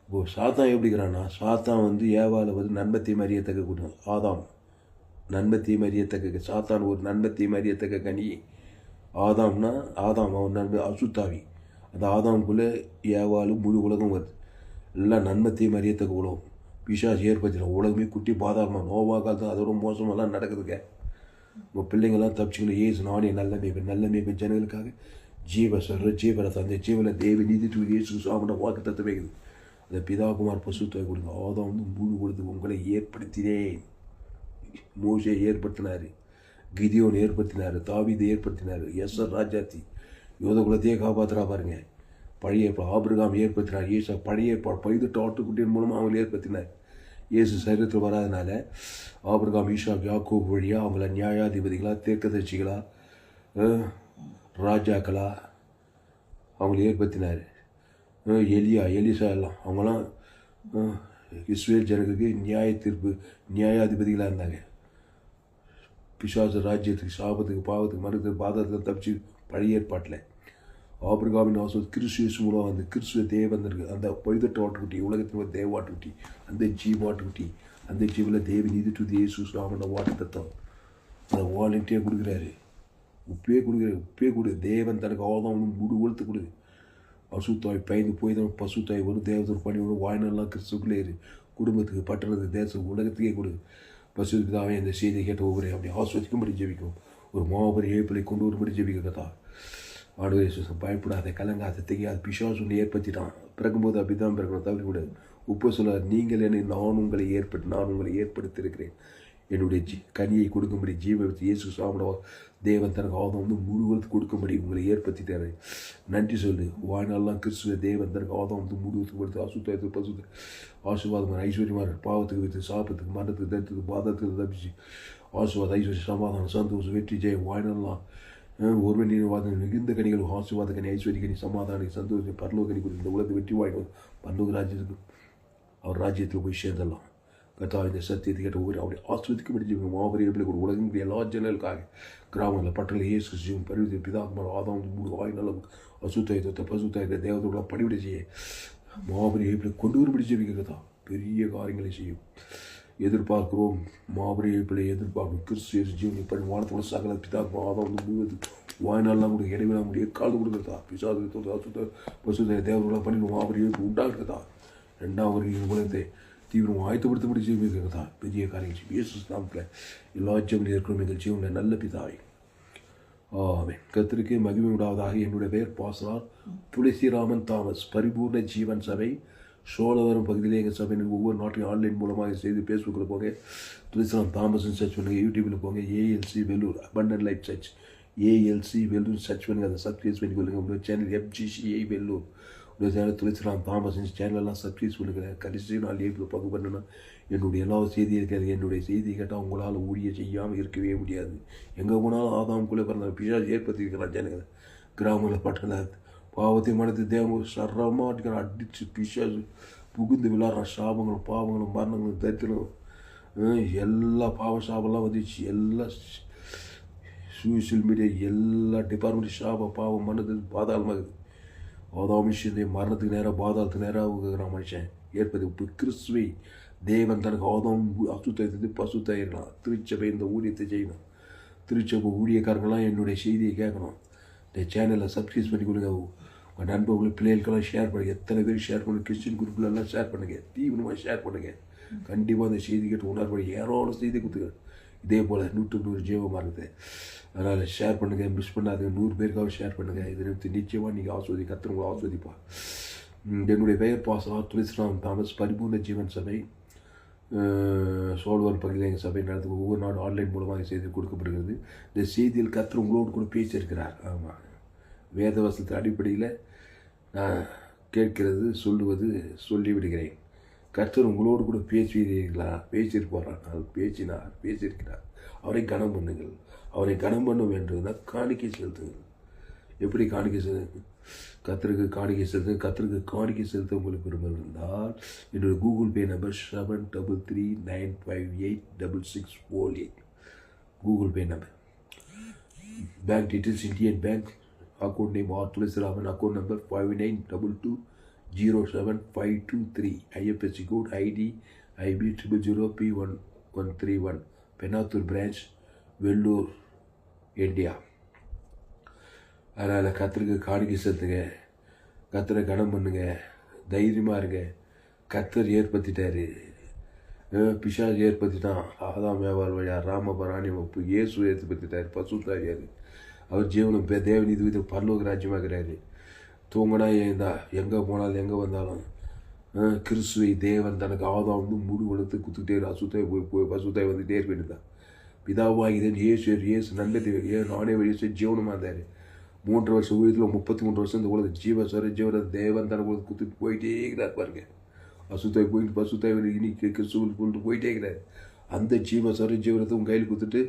இப்போ சாத்தான் எப்படிக்கிறான்னா சாத்தான் வந்து ஏவாவில் வந்து நன்மத்தையும் அறியத்தக்க கூட்டம். ஆதாம் நன்மத்தையும் அறியத்தக்க சாத்தான் ஒரு நன்மத்தையும் அறியத்தக்க கனி. ஆதாம் அவன் நன்மை அசுத்தாவி. அந்த ஆதாமுக்குள்ளே ஏவாலும் முழு உலகம் வருது. எல்லாம் நன்மத்தையும் அறியத்தக்க உலகம். பிசாசு ஏற்படுத்திடும். உலகமே குட்டி பாதாளமாக நோவா காலத்தில் அதோட மோசமெல்லாம் நடக்குதுங்க. உங்கள் பிள்ளைங்கள்லாம் தப்பிச்சுக்கணும். ஏசு நானே நல்ல மேய்ப்பன் ஜனங்களுக்காக ஜீவரத்தை அந்த ஜீவனை தேவி நீதி இயேசு சாமன வாக்கு தத்துவைக்குது. அந்த பிதாகுமார் பசுத்தை கொடுங்க. ஆதாம் வந்து முழு கொடுத்து உங்களை ஏற்படுத்தினேன். மோசே ஏற்படுத்தினார், கிதியோன் ஏற்படுத்தினார், தாவீதை ஏற்படுத்தினார், எஸ்ஆர் ராஜாத்தி யோத குலத்தையே காப்பாற்றுறா பாருங்க. பழைய ஆபிரகாம் ஏற்படுத்தினார். இயேசு பழைய பழுதுட்ட ஆட்டுக்குட்டியின் மூலமாக அவங்களை ஏற்படுத்தினார். இயேசு சரீரத்தில் வராதனால ஆபிரகாம் ஈசாக் யாக்கோபு வழியாக அவங்கள நியாயாதிபதிகளா தீர்க்கதரிசிகளா ராஜாக்களா அவங்களை ஏற்படுத்தினார். எலிசா எல்லாம் அவங்களாம் இஸ்ரேல் ஜனங்களுக்கு நியாயாதிபதிகளாக இருந்தாங்க. பிசாசு ராஜ்யத்துக்கு சாபத்துக்கு பாவத்துக்கு மரணத்துக்கு பாதத்தில் தப்பிச்சு பழைய ஏற்பாட்டில் ஆபிரகாமின் அவசரம் கிறிஸ்து மூலம் அந்த கிறிஸ்துவ தேவன் இருக்குது. அந்த பழுதட்ட ஆட்டுக்குட்டி உலகத்தின் தேவ ஆட்டுக்குட்டி, அந்த ஆட்டுக்குட்டி, அந்த ஜீவில் தேவி நீதி டு இயேசு சாமன வாட்டு தத்துவம் அதை வாலண்டியாக கொடுக்குறாரு. உப்பே கொடு. தேவன் தனக்கு அவ்வளோதான் முழு ஒழுத்து கொடு. அசுத்தாய் பயந்து போய் தான் பசுத்தாய் வரும் தேவதூர் பணி வரும் வாழ்நாளெலாம் கிறிஸ்துக்குள்ளே இரு. குடும்பத்துக்கு, பட்டணத்துக்கு, தேசம், உலகத்துக்கே கொடு. பசுத்த பிதாவே, இந்த செய்தியை கேட்ட ஒவ்வொரு அப்படி ஆஸ்வதிக்கும்படி ஜெபிக்கும். ஒரு மாபெரும் இழப்பிலை கொண்டு வரும்படி ஜெபிக்க கதா. ஆண்டவரே இயேசு, பயப்படாத, கலங்காத, திகையாத. பிசாசு உன்னை ஏற்படுத்திட்டான். பிறக்கும்போது அப்படிதான் பிறக்கணும், தவறி விட. உப்பு சொல்ல, நீங்கள் என்னை நான் உங்களை ஏற்படுத்தியிருக்கிறேன். என்னுடைய கனியை கொடுக்கும்படி ஜீவத்தை இயேசு சாப்பிட தேவன் தனக்கு ஆதம் முழுவதும் கொடுக்கும்படி உங்களை ஏற்படுத்திட்டாரு. நன்றி சொல்லு. வாழ்நாள்லாம் கிறிஸ்துவ தேவன் தனக்கு ஆதம் முழுவதுக்கு கொடுத்து அசுத்தத்தை பசுத்த ஆசீர்வாதமான ஐஸ்வர்யமாக பாவத்துக்கு வைத்து சாப்பத்துக்கு மரணத்துக்கு தரித்துக்கு பாதத்துக்கு தப்பிச்சு ஆசீர்வாத ஐஸ்வர்ய சமாதானம் சந்தோஷம் வெற்றி ஜெயம் வாழ்நாள்லாம் ஒருவன் நீர்வாதம் மிகுந்த கனிகள் ஆசீர்வாத கனி ஐஸ்வர்ய கனி சமாதான சந்தோஷம் பரலோக கனி கொடுத்து இந்த உலகத்தை வெற்றி வாழ்க்கை பரலோக ராஜ்யத்துக்கு அவர் ராஜ்யத்தில் போய் சேர்ந்துடலாம். கத்தா இந்த சத்தியத்தை கேட்ட ஒவ்வொரு அவருடைய ஆஸ்வதிக்கு படிச்சு மாபெரிய ஒரு உலகம் எல்லா ஜனங்களுக்காக கிராமங்களில் பட்டணத்தில் இயேசு ஜீவன் பரிவித பிதாகுமார் ஆதாம் மூணு வாய் நல்ல அசுத்தாயத்தை பசுத்தாயத்தை தேவத்தோட படிவிட செய்ய மாபெரிய எப்படி கொண்டு வரும்படி ஜெபிக்கிறதா பெரிய காரியங்களை செய்யும். எதிர்பார்க்கிறோம். மாபெரிய எப்படி எதிர்பார்க்கும். கிறிஸ்து ஜீவனை படி வானத்தோட சகல பிதாகுமார் ஆதாம் முழுவது வாய்நாள்லாம் கூட இடைவிழா முடிய கால் கொடுக்குறதா பிசாது அசுத்த பசுத்தாய தேவத்தோட பண்ணி மாபெரிய உண்டாக்குறதா. ரெண்டாவது உலகத்தை தீவிரம் ஆயத்தப்படுத்தப்படி ஜீவிக்கிறதா பெரிய காரியம் இயேசு நாமத்தில் எல்லா ஜெபத்தில் இருக்கிறோம். எங்கள் ஜீவனில் நல்ல பிதாவை ஆமென். கர்த்தருக்கு மகிமை உண்டாவதாக. என்னுடைய பெயர் பாஸ்டர் துளசிராமன் தாமஸ். பரிபூர்ண ஜீவன் சபை சோழவரம் பகுதியிலே எங்கள் சபை ஒவ்வொரு நாட்டையும் ஆன்லைன் மூலமாக செய்து ஃபேஸ்புக்கில் போங்க, துளசிராம் தாமஸ்ன்னு சர்ச் பண்ணுங்கள். யூடியூப்பில் போங்க, ALC Vellore abundant life church, ALC Vellore search பண்ணுங்கள். அதை சப்ஸ்கிரைப் பண்ணி கொள்ளுங்கள். உங்கள் சேனல் FGCI வெல்லூர் உங்கள் சேனல் துளசிராம் தாமஸ் சேனலெல்லாம் சப்ஸ்கிரைப் பண்ணுங்கள். கடைசி நாள் ஏப்பில் பங்கு பண்ணணும்னா என்னுடைய எல்லா செய்தியும் இருக்காது. என்னுடைய செய்தி கேட்டால் உங்களால் ஊழிய செய்யாமல் இருக்கவே முடியாது. எங்கே போனாலும் ஆதாமுக்குள்ளே பிறந்த பிசாசு ஏற்படுத்தியிருக்கிறான் ஜனங்கள். கிராமங்களில் பட்டணத்தில் பாவத்தை மனத்து தேவன் சரமாக அடிக்கிற அடித்து பிசாசு புகுந்து விளாட்ற சாபங்களும் பாவங்களும் மரணங்களும் தரித்திரம் எல்லா பாவ சாபம்லாம் வந்துச்சு. எல்லா சோசியல் மீடியா எல்லா டிபார்ட்மெண்ட் சாபம் பாவம் மனது பாதாளமாக ஆதாம் விஷயத்தை மரணத்துக்கு நேராக பாதாளத்துக்கு நேராக இருக்கிற மனுஷன் ஏற்பது. இப்போ கிறிஸ்துவை தேவன் தனக்கு ஆதாம் அசுத்தத்தை பசுத்தாயிடலாம். திருச்சபை இந்த ஊழியத்தை செய்யணும். திருச்சபை ஊழியக்காரங்களாம் என்னுடைய செய்தியை கேட்கணும். இந்த சேனலை சப்ஸ்கிரைப் பண்ணி கொடுங்க. உங்கள் நண்பர்களுக்கு பிள்ளைகளுக்கெல்லாம் ஷேர் பண்ணுங்கள். எத்தனை பேர் ஷேர் பண்ணுங்கள். கிறிஸ்டின் குரூப்லெல்லாம் ஷேர் பண்ணுங்கள். தீவிரமாக ஷேர் பண்ணுங்கள். கண்டிப்பாக அந்த செய்தி கேட்டு உணர்வு ஏராளம் செய்தி கொடுத்துக்கிறேன். இதே போல் 100 ஜீவமாக இருக்குது. அதனால் ஷேர் பண்ணுங்கள், மிஸ் பண்ணாதுங்க. 100 பேருக்காக ஷேர் பண்ணுங்கள். இதை நிறுத்தி நிச்சயமாக நீங்கள் ஆஸ்வதி கற்றுங்களை ஆஸ்வதிப்பா. என்னுடைய பெயர் பாஸ்டர் துளசிராம் தாமஸ். பரிபூர்ண ஜீவன் சபை சோழவரம் பகுதியில் எங்கள் சபை நடந்து ஒவ்வொரு நாடும் ஆன்லைன் மூலமாக செய்தி கொடுக்கப்படுகிறது. இந்த செய்தியில் கர்த்தர் உங்களோடு கூட பேசியிருக்கிறார். ஆமாம், வேதவசத்தின் அடிப்படையில் நான் கேட்கிறது சொல்லுவது சொல்லிவிடுகிறேன். கர்த்தர் உங்களோடு கூட பேசியிருக்கிறார். அவரை கனம் பண்ணுங்கள். அவரை கனம் பண்ண வேண்டும்னா காணிக்கை செலுத்துங்கள். எப்படி காணிக்கை செலுத்துங்கள்? கர்த்தருக்கு காணிக்கை செலுத்த உங்களுக்கு விரும்பம் இருந்தால் என்னுடைய Google Pay number 7339586648 Google Pay number. Bank details Indian bank. Account name R Thulasiraman. Account number 5922075523. IFSC code ID IB 000P1131. Penathur branch, Vellore, India. அதனால் கர்த்தருக்கு காணிக்கை செலுத்துங்க. கர்த்தரை கனம் பண்ணுங்க. தைரியமாக இருங்க. கர்த்தர் ஏற்படுத்திட்டாரு. பிசாசு ஏற்படுத்திட்டான். ஆதாம் வியாபாரம் வழியா ராமபராணி வப்பு இயேசு ஏற்படுத்திட்டார். பசுத்தாரியார். அவர் ஜீவனம் தேவன் இது பரலோக ராஜ்யமாகிறாரு. தூங்கினா ஏந்தா எங்கே போனாலும் எங்கே வந்தாலும் கிறிஸ்துவை தேவன் தனக்கு ஆதாம் முழு வளர்த்து குத்துக்கிட்டே அசுத்தாய் போய் பசுத்தாய் வந்துகிட்டே இருக்க வேண்டியதான். பிதாவாகிதேன் இயேசு நல்ல நானே வழி ஜீவனமாக இருந்தார். 3 வருஷம் ஊழியத்தில் 33 வருஷம் இந்த உலக ஜீவன தேவன் தனக்கு குத்து போயிட்டே இருக்கிறார். பாருங்க, அசுத்தாய் போயிட்டு பசுத்தாய் இன்னைக்கு கிறிஸ்துவில் கொண்டு போயிட்டே இருக்கிறார். அந்த ஜீவனத்தை உங்கள் கையில் கொடுத்துட்டு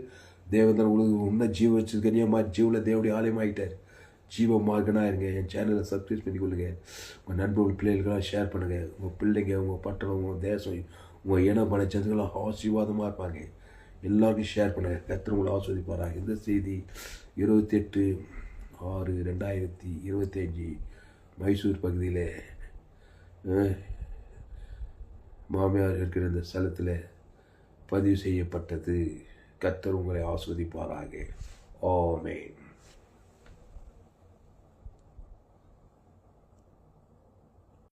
தேவன் தன உலகம் இன்னும் ஜீவ வச்சது கனியமாக ஜீவில் தேவனுடைய ஆலயமாகிட்டார். ஜீவ மார்க்கனாக இருங்க. என் சேனலை சப்ஸ்கிரைப் பண்ணி கொள்ளுங்க. உங்கள் நண்பர்கள் பிள்ளைகளுக்கெல்லாம் ஷேர் பண்ணுங்கள். உங்கள் பிள்ளைங்க, உங்கள் பட்டணம், உங்கள் தேசம், உங்கள் இன பண சந்தங்களாம் ஆசீர்வாதமாக இருப்பாங்க. எல்லாருக்கும் ஷேர் பண்ணுங்கள். கர்த்தர் உங்களை ஆஸ்வதிப்பாராங்க. இந்த செய்தி 28/6/2025 மைசூர் பகுதியில் மாமியார் இருக்கிற இந்த ஸ்தலத்தில் பதிவு செய்யப்பட்டது. கர்த்தர் உங்களை ஆஸ்வதிப்பாராக. ஆமென்.